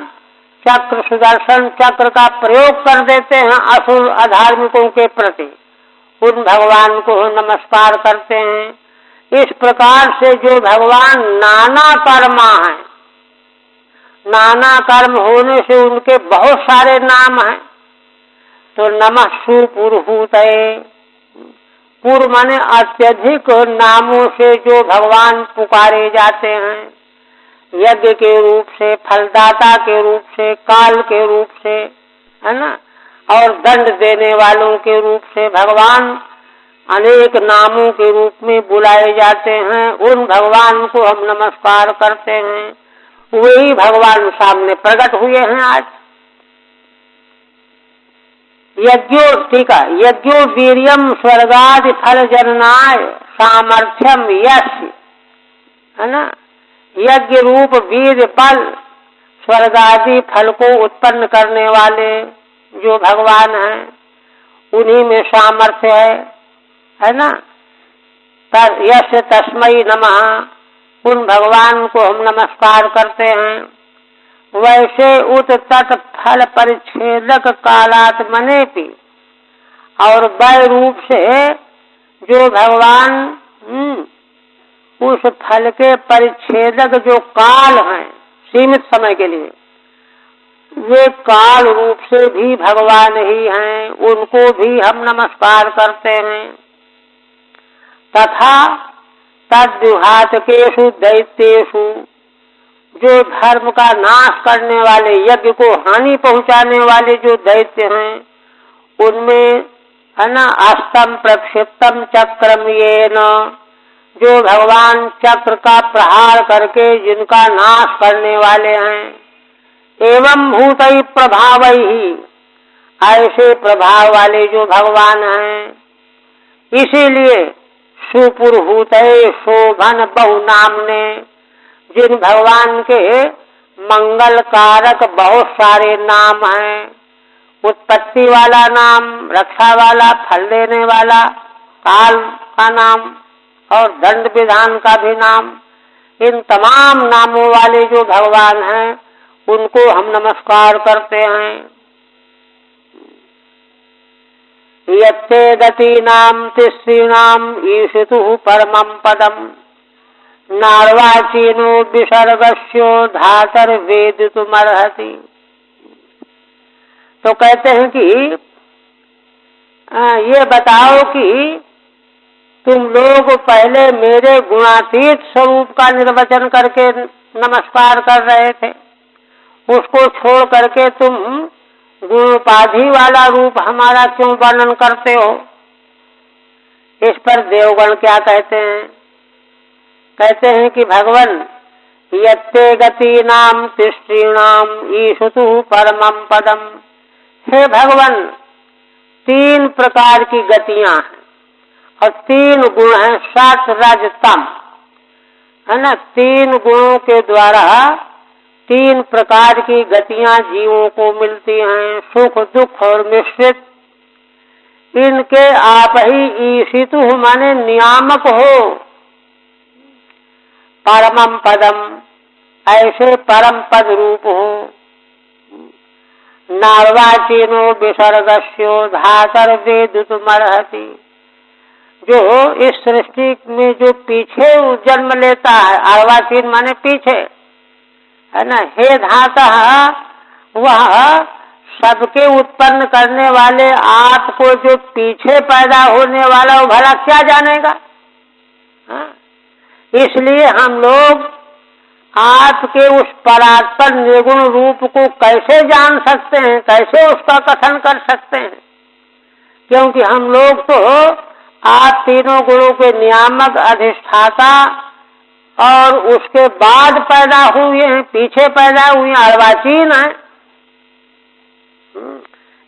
चक्र, सुदर्शन चक्र का प्रयोग कर देते हैं असुर अधार्मिकों के प्रति, उन भगवान को नमस्कार करते हैं। इस प्रकार से जो भगवान नाना कर्मा हैं, नाना कर्म होने से उनके बहुत सारे नाम हैं। तो नमः सुपुरुहूतये, पूर्व माने अत्यधिक नामों से जो भगवान पुकारे जाते हैं, यज्ञ के रूप से, फलदाता के रूप से, काल के रूप से, है ना, और दंड देने वालों के रूप से भगवान अनेक नामों के रूप में बुलाए जाते हैं। उन भगवान को हम नमस्कार करते हैं। वही भगवान सामने प्रकट हुए हैं आज। यज्ञो, ठीक है, यज्ञो वीर्यम स्वर्गादि फल जननाय सामर्थ्यम यश, है ना। यज्ञ रूप वीर फल, स्वर्गादि फल को उत्पन्न करने वाले जो भगवान हैं, उन्हीं में सामर्थ्य है ना। यश तस्मै नमः, उन भगवान को हम नमस्कार करते हैं। वैसे उत तत् फल परिच्छेदक कालात्मने भी, और वय रूप से जो भगवान उस फल के परिच्छेदक जो काल हैं, सीमित समय के लिए, वे काल रूप से भी भगवान ही हैं। उनको भी हम नमस्कार करते हैं। तथा तद्विघातकेषु दैत्येषु, जो धर्म का नाश करने वाले, यज्ञ को हानि पहुंचाने वाले जो दैत्य हैं, उनमें, है ना, अस्तम प्रक्षिप्तम चक्रम येन, जो भगवान चक्र का प्रहार करके जिनका नाश करने वाले हैं। एवं भूतै प्रभावैहि, ऐसे प्रभाव वाले जो भगवान हैं। इसीलिए सुपुरुहूतये शोभन बहुनामने, जिन भगवान के मंगल कारक बहुत सारे नाम हैं, उत्पत्ति वाला नाम, रक्षा वाला, फल देने वाला, काल का नाम और दंड विधान का भी नाम, इन तमाम नामों वाले जो भगवान हैं, उनको हम नमस्कार करते हैं। यत्ते गतीनां तिस्रीणां ईशितुः परमं पदम् नार्वाचीनो विसर्गस्यो धातर वेदितुमर्हति। तो कहते हैं कि ये बताओ कि तुम लोग पहले मेरे गुणातीत स्वरूप का निर्वचन करके नमस्कार कर रहे थे, उसको छोड़ करके तुम गुणोपाधि वाला रूप हमारा क्यों वर्णन करते हो। इस पर देवगण क्या कहते हैं? कहते हैं कि भगवान यत्ते गतीनां तिस्रीणां ईशुतुः परमं पदम, हे भगवान, 3 प्रकार की गतियां हैं और 3 गुण हैं, सत रज तम, है ना। 3 गुणों के द्वारा तीन प्रकार की गतियां जीवों को मिलती हैं, सुख दुख और मिश्रित। इनके आप ही ईशितु माने नियामक हो। परमम पदम, ऐसे परम पद रूप हो। नार्वाचीनो विसर्गस्यो धातर वेदुतमर्हति, जो इस सृष्टि में जो पीछे जन्म लेता है, अर्वाचीन माने पीछे, है ना। हे धाता, वह सबके उत्पन्न करने वाले आपको जो पीछे पैदा होने वाला, वो भला क्या जानेगा। हाँ? इसलिए हम लोग आपके उस परात्पर निर्गुण रूप को कैसे जान सकते हैं, कैसे उसका कथन कर सकते हैं, क्योंकि हम लोग तो आप तीनों गुणों के नियामक, अधिष्ठाता और उसके बाद पैदा हुए हैं, पीछे पैदा हुए हैं, अर्वाचीन हैं।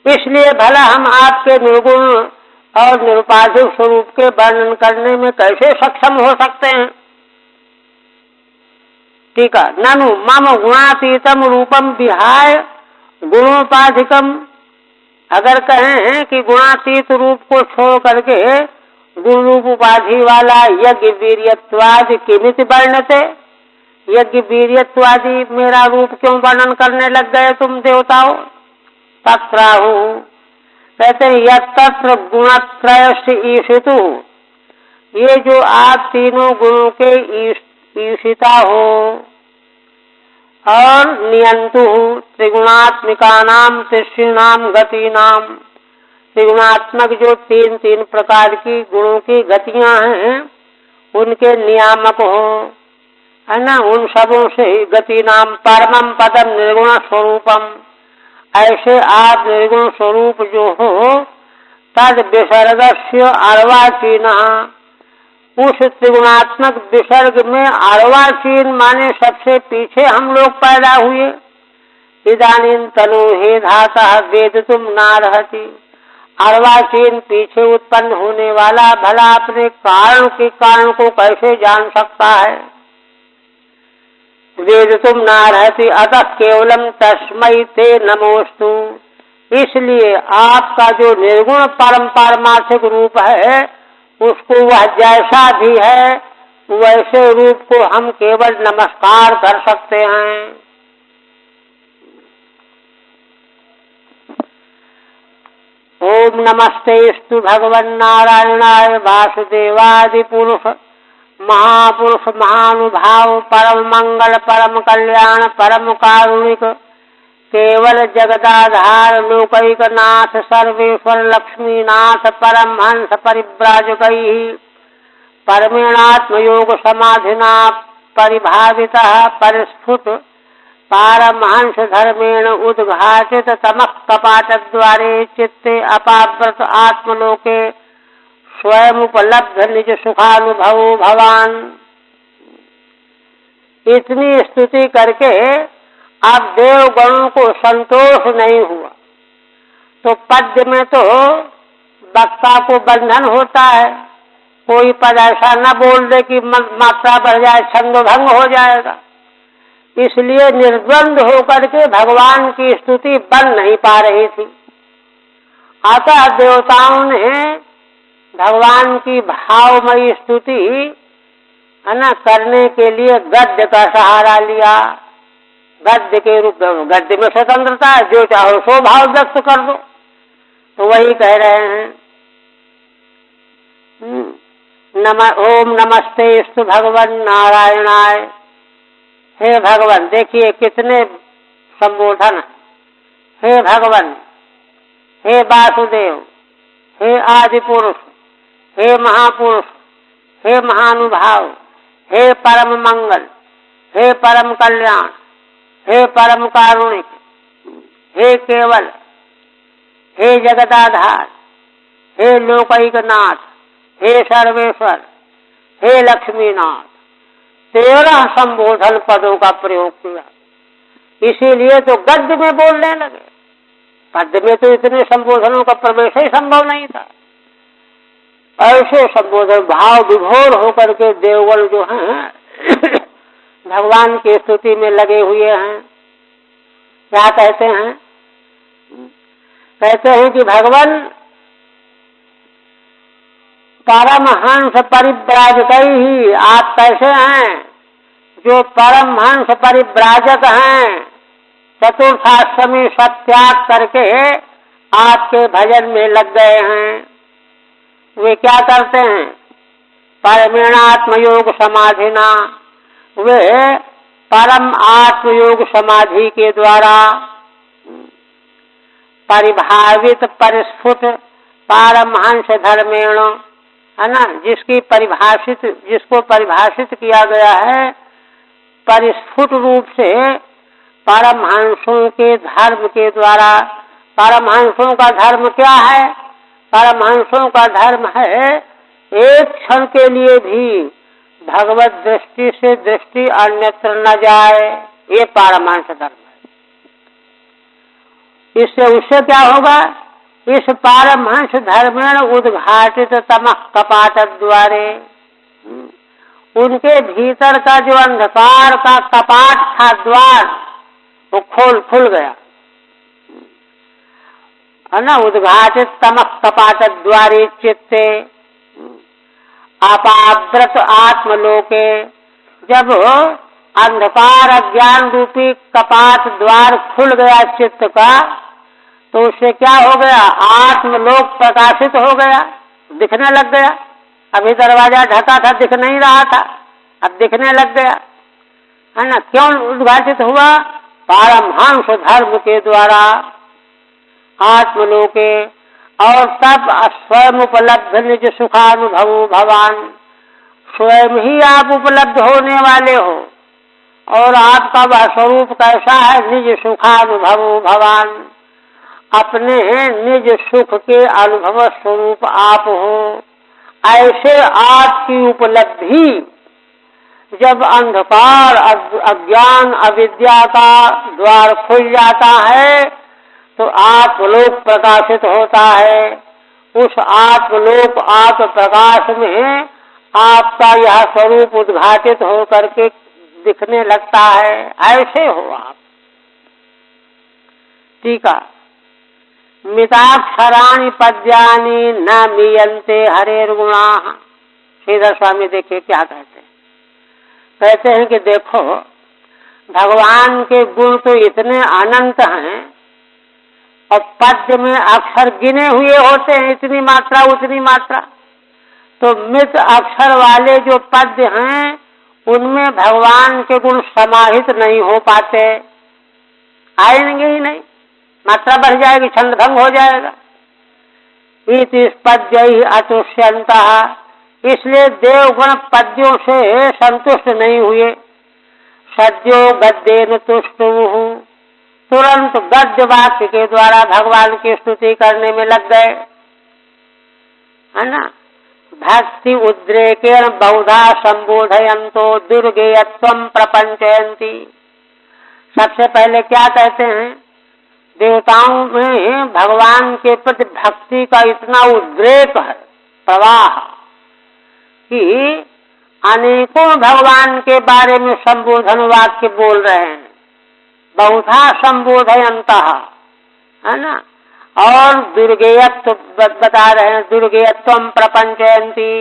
इसलिए भला हम आपके निर्गुण और निरुपाधिक स्वरूप के वर्णन करने में कैसे सक्षम हो सकते हैं। ठीक है। ननु मम गुणातीतम रूपम विहाय गुणोपाधिकम, अगर कहें कि गुणातीत रूप को छोड़ करके गुण रूप उपाधि वाला यज्ञ वीर्यत्वादि किमित वर्णते, यज्ञ वीर्यत्वादि मेरा रूप क्यों वर्णन करने लग गए तुम देवताओं। तत्राहु, कहते हैं यत्र गुणत्रयस्य ईशितु, ये जो आप तीनों गुणों के ईशिता हो और नियंतु त्रिगुणात्मिकानाम तिसृणाम गतिनाम, त्रिगुणात्मक जो तीन तीन प्रकार की गुणों की गतियां हैं उनके नियामक हो, है ना। उन सबों से गति नाम परमम पदम निर्गुण स्वरूपम, ऐसे आप निर्गुण स्वरूप जो हो तद विसर्गस्य अर्वाचीना, उस त्रिगुणात्मक विसर्ग में अर्वाचीन माने सबसे पीछे हम लोग पैदा हुए। इदानीं तनु हे धाता वेदितुम नार्हति, अर्वाचीन पीछे उत्पन्न होने वाला भला अपने कारण के कारण को कैसे जान सकता है। वेदितुम नार्हति अतः केवलम तस्मै ते नमोस्तु, इसलिए आपका जो निर्गुण परम पारमार्थिक रूप है उसको वह जैसा भी है वैसे रूप को हम केवल नमस्कार कर सकते हैं। ओम नमस्तेस्तु भगवन् नारायणाय वासुदेवादि पुरुष महापुरुष महानुभाव परम मंगल परम कल्याण परम कारुणिक केवल जगदाधार लोकैकनाथ सर्वेश्वर लक्ष्मीनाथ परमहंस परिव्राजकैः परमेणात्मयोग समाधिना परिभावितः परिस्फुट पारमहंस धर्मेण उद्घाटित तमः कपाटद्वारे चित्ते अपाव्रत आत्मलोके स्वयं उपलब्ध निज सुखानुभव भवान। इतनी स्तुति करके अब देवगणों को संतोष नहीं हुआ, तो पद्य में तो वक्ता को बंधन होता है, कोई पद ऐसा न बोल दे कि मात्रा बढ़ जाए, छंदोभंग हो जाएगा। इसलिए निर्द्वंद होकर के भगवान की स्तुति बन नहीं पा रही थी। अतः देवताओं ने भगवान की भावमयी स्तुति, है ना, करने के लिए गद्य का सहारा लिया। गद्य के रूप में, गद्य में स्वतंत्रता है, जो चाहो सो भाव व्यक्त कर दो, तो वही कह रहे हैं। ओम नमस्तेस्तु भगवन् नारायणाय, हे भगवान, देखिए कितने संबोधन। हे भगवान, हे वासुदेव, हे आदि पुरुष, हे महापुरुष, हे महानुभाव, हे परम मंगल, हे परम कल्याण, हे परम कारुणिक, हे केवल, हे जगदाधार, हे लोकैकनाथ, हे सर्वेश्वर, हे लक्ष्मीनाथ, 13 संबोधन पदों का प्रयोग किया। इसीलिए तो गद्य में बोलने लगे, पद्य में तो इतने संबोधनों का प्रवेश ही संभव नहीं था। ऐसे संबोधन भाव विभोर होकर के देवगण जो हैं भगवान की स्तुति में लगे हुए हैं। क्या कहते हैं? कहते हैं कि भगवान परमहंस परिव्राजक ही, आप कैसे हैं जो परमहंस परिव्राजक हैं, चतुर्थाश्रमी सब त्याग करके आपके भजन में लग गए हैं। वे क्या करते हैं? परमेणात्मयोग समाधिना, वे परम आत्मयोग समाधि के द्वारा परिभावित परिस्फुट पारमहंस धर्मेण, है ना, जिसको परिभाषित किया गया है परिस्फुट रूप से परमहंसों के धर्म के द्वारा। परमहंसों का धर्म क्या है? परमहंसों का धर्म है एक क्षण के लिए भी भगवत दृष्टि से दृष्टि अन्यत्र न जाए, ये पारमांस धर्म है। इससे उससे क्या होगा? इस पारमहंस धर्मेण उद्घाटित तमः कपाट द्वारे, उनके भीतर का जो अंधकार का कपाट था, द्वार, वो खुल गया, है ना। उद्घाटित तमः कपाट द्वारे चित्ते अपाव्रत आत्मलोके, जब अंधकार अज्ञान रूपी कपाट द्वार खुल गया चित्त का, तो उससे क्या हो गया? आत्मलोक प्रकाशित हो गया, दिखने लग गया। अभी दरवाजा ढका था, दिख नहीं रहा था, अब दिखने लग गया, है ना। क्यों उद्घाटित हुआ? पारमहंस धर्म के द्वारा आत्मलोके। और तब स्वयं उपलब्ध निज सुखानुभव भवान, स्वयं ही आप उपलब्ध होने वाले हो। और आपका वह स्वरूप कैसा है? निज सुखानुभव भवान, अपने निज सुख के अनुभव स्वरूप आप हो। ऐसे आपकी उपलब्धि जब अंधकार अज्ञान अविद्या का द्वार खुल जाता है तो आत्मलोक प्रकाशित होता है। उस आत्मलोक आत्म प्रकाश में आपका यह स्वरूप उद्घाटित हो करके दिखने लगता है। ऐसे हो आप। टीका, मिताक्षराणि पद्यानि न मीयन्ते हरेर्गुणाः। श्रीधर स्वामी देखिए क्या कहते हैं। कहते हैं कि देखो, भगवान के गुण तो इतने अनंत हैं और पद्य में अक्षर गिने हुए होते हैं, इतनी मात्रा उतनी मात्रा। तो मित अक्षर वाले जो पद्य हैं उनमें भगवान के गुण समाहित नहीं हो पाते, आएंगे ही नहीं, मात्रा बढ़ जाएगी, छंद भंग हो जाएगा। इति पद्य अतुष्यंतः, इसलिए देवगण पद्यों से संतुष्ट नहीं हुए। सद्यो गद्येन तुष्टुः, तुरंत गद्य वाक्य के द्वारा भगवान की स्तुति करने में लग गए, है ना। भक्ति उद्रेकेण बहुधा संबोधयन्तो दुर्गेयत्वं प्रपंचयन्ति। सबसे पहले क्या कहते हैं? देवताओं में भगवान के प्रति भक्ति का इतना उद्रेक है, प्रवाह, कि अनेकों भगवान के बारे में संबोधन वाक्य बोल रहे हैं। बहुधा संबोधयन्तः, है ना। और दुर्गेयत्व बता रहे हैं, दुर्गेयत्वं प्रपंचयन्ति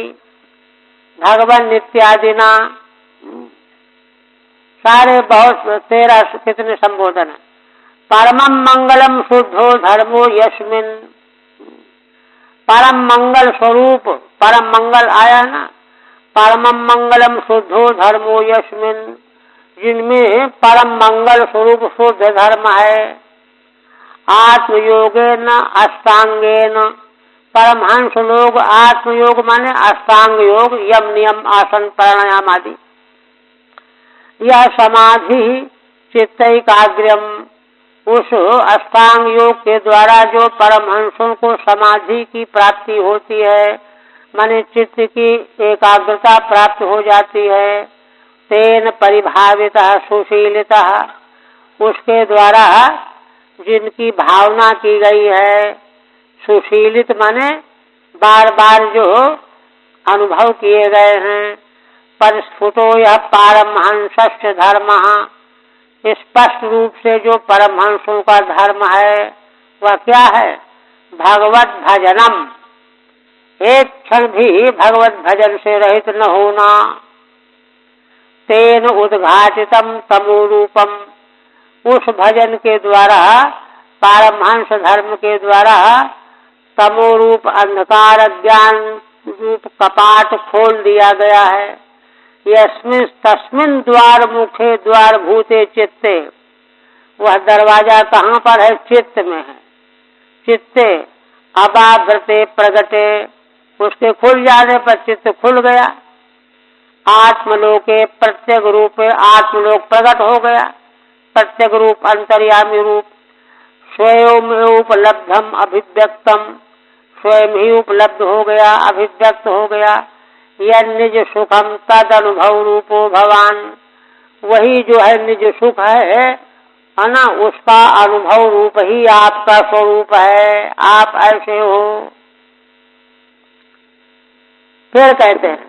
भगवान नित्यादिना। सारे बहुत 13 कितने संबोधन है। परमं मंगलम शुद्धो धर्मो यस्मिन्, परम मंगल स्वरूप, परम मंगल आया ना। परमं मंगलम शुद्धो धर्मो यस्मिन्, जिनमें परम मंगल स्वरूप शुद्ध धर्म है। आत्मयोगेन अष्टांगेन, परमहंस लोग आत्मयोग माने अष्टांग योग, यम नियम आसन प्राणायाम आदि। यह समाधि चित्तैकाग्र्यम, उस अष्टांग योग के द्वारा जो परमहंसों को समाधि की प्राप्ति होती है, माने चित्त की एकाग्रता प्राप्त हो जाती है। तेन परिभावितः सुशीलितः, उसके द्वारा जिनकी भावना की गई है, सुशीलित माने बार बार जो अनुभव किए गए हैं। परिस्फुटो यह पारमहंसस्य धर्मः, स्पष्ट रूप से जो परमहंसों का धर्म है वह क्या है? भगवत भजनम। एक क्षण भी भगवत भजन से रहित न होना। तेन उद्घाटितम तमोरूपम। उस भजन के द्वारा, पारमहंस धर्म के द्वारा तमोरूप अंधकार अज्ञान रूप कपाट खोल दिया गया है। यस्मिन् तस्मिन् द्वार मुखे द्वार भूते चित्ते। वह दरवाजा कहाँ पर है? चित्त में है। चित्ते अबावृते प्रगटे। उसके खुल जाने पर चित्त खुल गया। आत्मलोके प्रत्येक रूप, आत्मलोक प्रकट हो गया। प्रत्येक रूप अंतर्यामी रूप। स्वयं उपलब्धम अभिव्यक्तम। स्वयं ही उपलब्ध हो गया, अभिव्यक्त हो गया। यह निज सुखम तद अनुभव रूपो भवान। वही जो है निज सुख है ना, उसका अनुभव रूप ही आपका स्वरूप है। आप ऐसे हो। फिर कहते हैं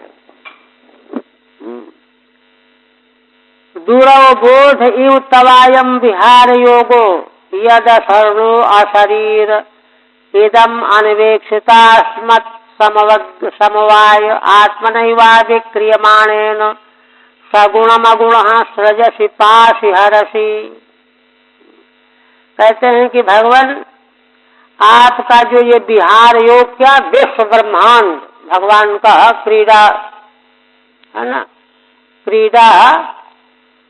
दुरवबोध इव तवायम विहार योगो यद शरणो अशरीर इदम अनवेक्षिता स्मत् समवाय आत्मनैवाभिक्रियमाणेन सगुणमगुणः सृजसि पासि हरसि। कहते हैं कि भगवान आपका जो ये विहार योग, क्या विश्व ब्रह्मांड भगवान का क्रीड़ा है ना, क्रीड़ा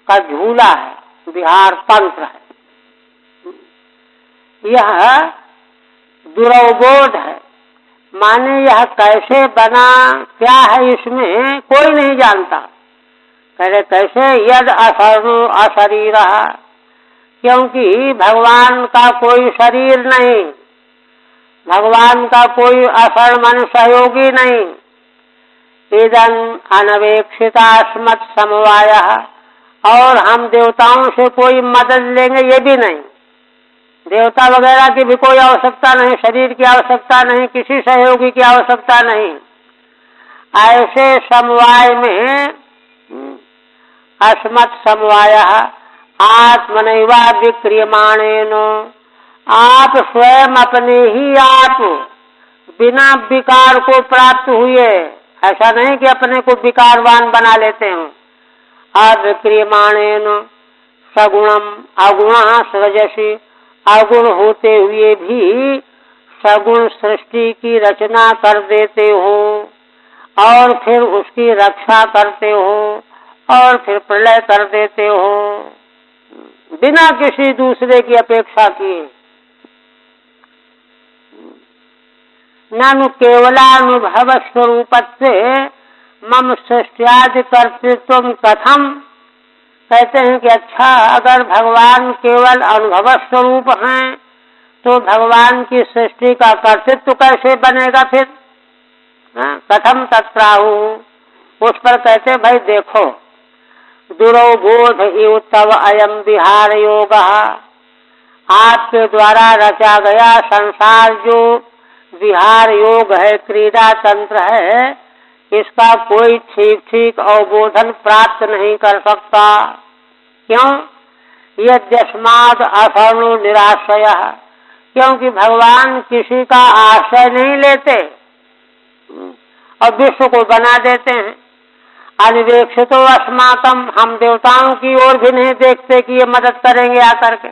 का झूला है, विहार तंत्र है। यह दुरवबोध है, माने यह कैसे बना, क्या है इसमें कोई नहीं जानता। कहे कैसे? यद अशरणो अशरीर, क्योंकि भगवान का कोई शरीर नहीं, भगवान का कोई अशरण मन सहयोगी नहीं। इदं अनवेक्षिता स्मत् समवाय, और हम देवताओं से कोई मदद लेंगे ये भी नहीं। देवता वगैरह की भी कोई आवश्यकता नहीं, शरीर की आवश्यकता नहीं, किसी सहयोगी की आवश्यकता नहीं। ऐसे समवाय में अस्मत् समवाय आत्मनैवा विक्रियमाणेन, आप स्वयं अपने ही आप बिना विकार को प्राप्त हुए। ऐसा नहीं कि अपने को विकारवान बना लेते हैं। अविक्रियमाणेन सगुणम अगुणः सृजसि, अगुण होते हुए भी सगुण सृष्टि की रचना कर देते हो और फिर उसकी रक्षा करते हो और फिर प्रलय कर देते हो बिना किसी दूसरे की अपेक्षा किए। ननु केवलानुभव स्वरूपत्वे मम सृष्टियादि कर्तृत्व कथम। कहते हैं कि अच्छा, अगर भगवान केवल अनुभव स्वरूप हैं तो भगवान की सृष्टि का कर्तृत्व कैसे बनेगा फिर? कथम तत्राहु। उस पर कहते भाई देखो, दुरवबोध इव तव अयम विहार योग, आपके द्वारा रचा गया संसार जो विहार योग है, क्रीड़ा तंत्र है, इसका कोई ठीक ठीक अवबोधन प्राप्त नहीं कर सकता। क्यों? यद्यस्माद् अशरणो निराश्रय, क्योंकि भगवान किसी का आश्रय नहीं लेते और विश्व को बना देते हैं। अनिवेक्षितो अस्माकम, हम देवताओं की ओर भी नहीं देखते कि ये मदद करेंगे आकर के।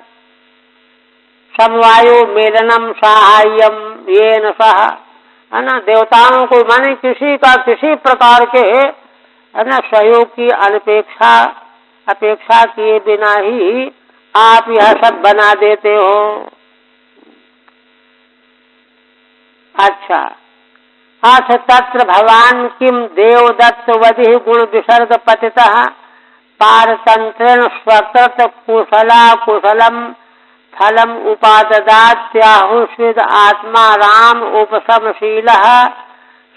समवायो मेलनम सहायम येन सह, है ना, देवताओं को माने किसी का किसी प्रकार के है ना सहयोग की अपेक्षा किए बिना ही आप यह सब बना देते हो। अच्छा, अथ तत्र भवान किम देवदत्त वधि गुण विसर्ग पतितः पारतंत्रेण स्वकृत कुशला कुशलम फलम उपाददात्याहुस्विद आत्मा राम उपशमशीलः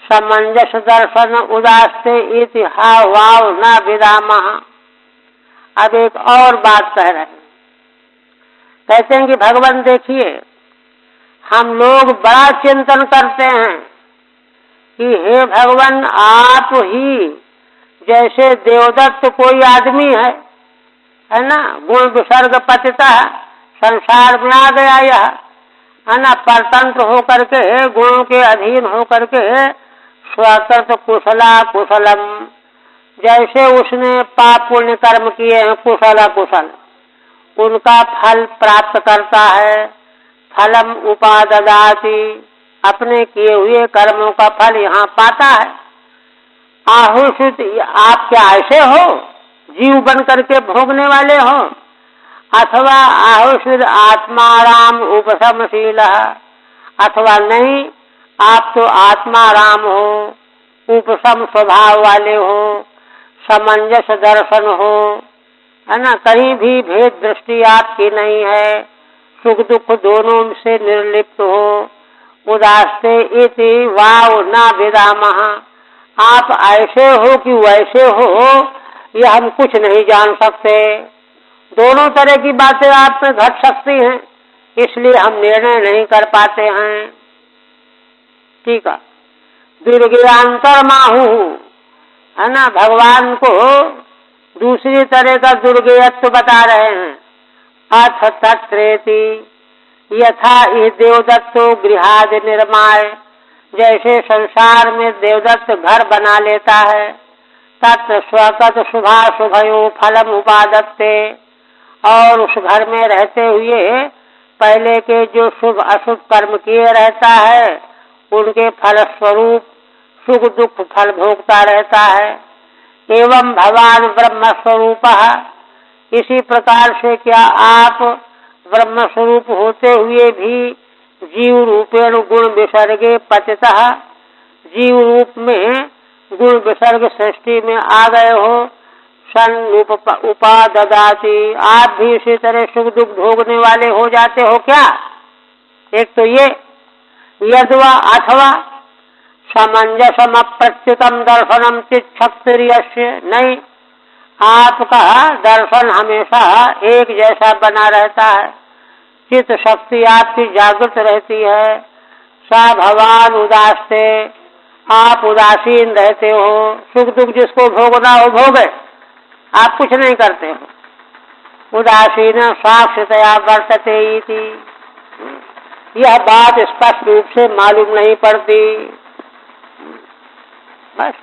समंजस दर्शन उदास्ते इति हाव न विदामः। अब एक और बात कह रहे हैं, कहते हैं कि भगवान देखिए, हम लोग बड़ा चिंतन करते हैं कि हे भगवान, आप ही जैसे देवदत्त कोई आदमी है है ना, गुण विसर्ग पतितः, संसार में आ गया यह, है ना, परतंत्र होकर के, गुणों के अधीन होकर के, स्वकृत कुशला कुशलम, जैसे उसने पाप पुण्य कर्म किए हैं कुशला कुशल, उनका फल प्राप्त करता है। फलम उपाददाति, अपने किए हुए कर्मों का फल यहाँ पाता है। आहुषित, आप क्या ऐसे हो, जीव बन करके भोगने वाले हो, अथवा आहुषित आत्माराम उपशमशील, अथवा नहीं, आप तो आत्माराम हो, उपशम स्वभाव वाले हो, समंजस दर्शन हो, है ना, कहीं भी भेद दृष्टि आपकी नहीं है, सुख दुख दोनों से निर्लिप्त हो। उदास्ते इति वाव ना विदामः, आप ऐसे हो कि वैसे हो, यह हम कुछ नहीं जान सकते। दोनों तरह की बातें आप में घट सकती हैं, इसलिए हम निर्णय नहीं कर पाते हैं। ठीक है, दुर्ज्ञांतर माहू, है ना, भगवान को दूसरी तरह का दुर्गेयत्व बता रहे हैं। अथ तत्रेति यथा हि देवदत्तो गृहादि निर्माय, जैसे संसार में देवदत्त घर बना लेता है, तत् स्वगत शुभाशुभयो फलम उपादत्ते, और उस घर में रहते हुए पहले के जो शुभ अशुभ कर्म किए रहता है, उनके फल स्वरूप सुख दुख फल भोगता रहता है। एवं भगवान ब्रह्म स्वरूप, इसी प्रकार से क्या आप ब्रह्म स्वरूप होते हुए भी जीव रूपेण गुण विसर्गे पतितः, जीव रूप में गुण विसर्ग सृष्टि में आ गए हो। सन उपाददाति, आप भी इसी तरह सुख दुख भोगने वाले हो जाते हो क्या? एक तो ये, यद्वा अथवा समंजसम अप्रच्युतम दर्शनम चित्शक्तिर्यस्य, नहीं, आपका दर्शन हमेशा एक जैसा बना रहता है, चित्त शक्ति आपकी जागृत रहती है। सा भगवान उदास्ते, आप उदासीन रहते हो, सुख दुख जिसको भोगना हो भोगे, आप कुछ नहीं करते हो। उदासीन साक्षितया वर्तते इति, यह बात स्पष्ट रूप से मालूम नहीं पड़ती। बस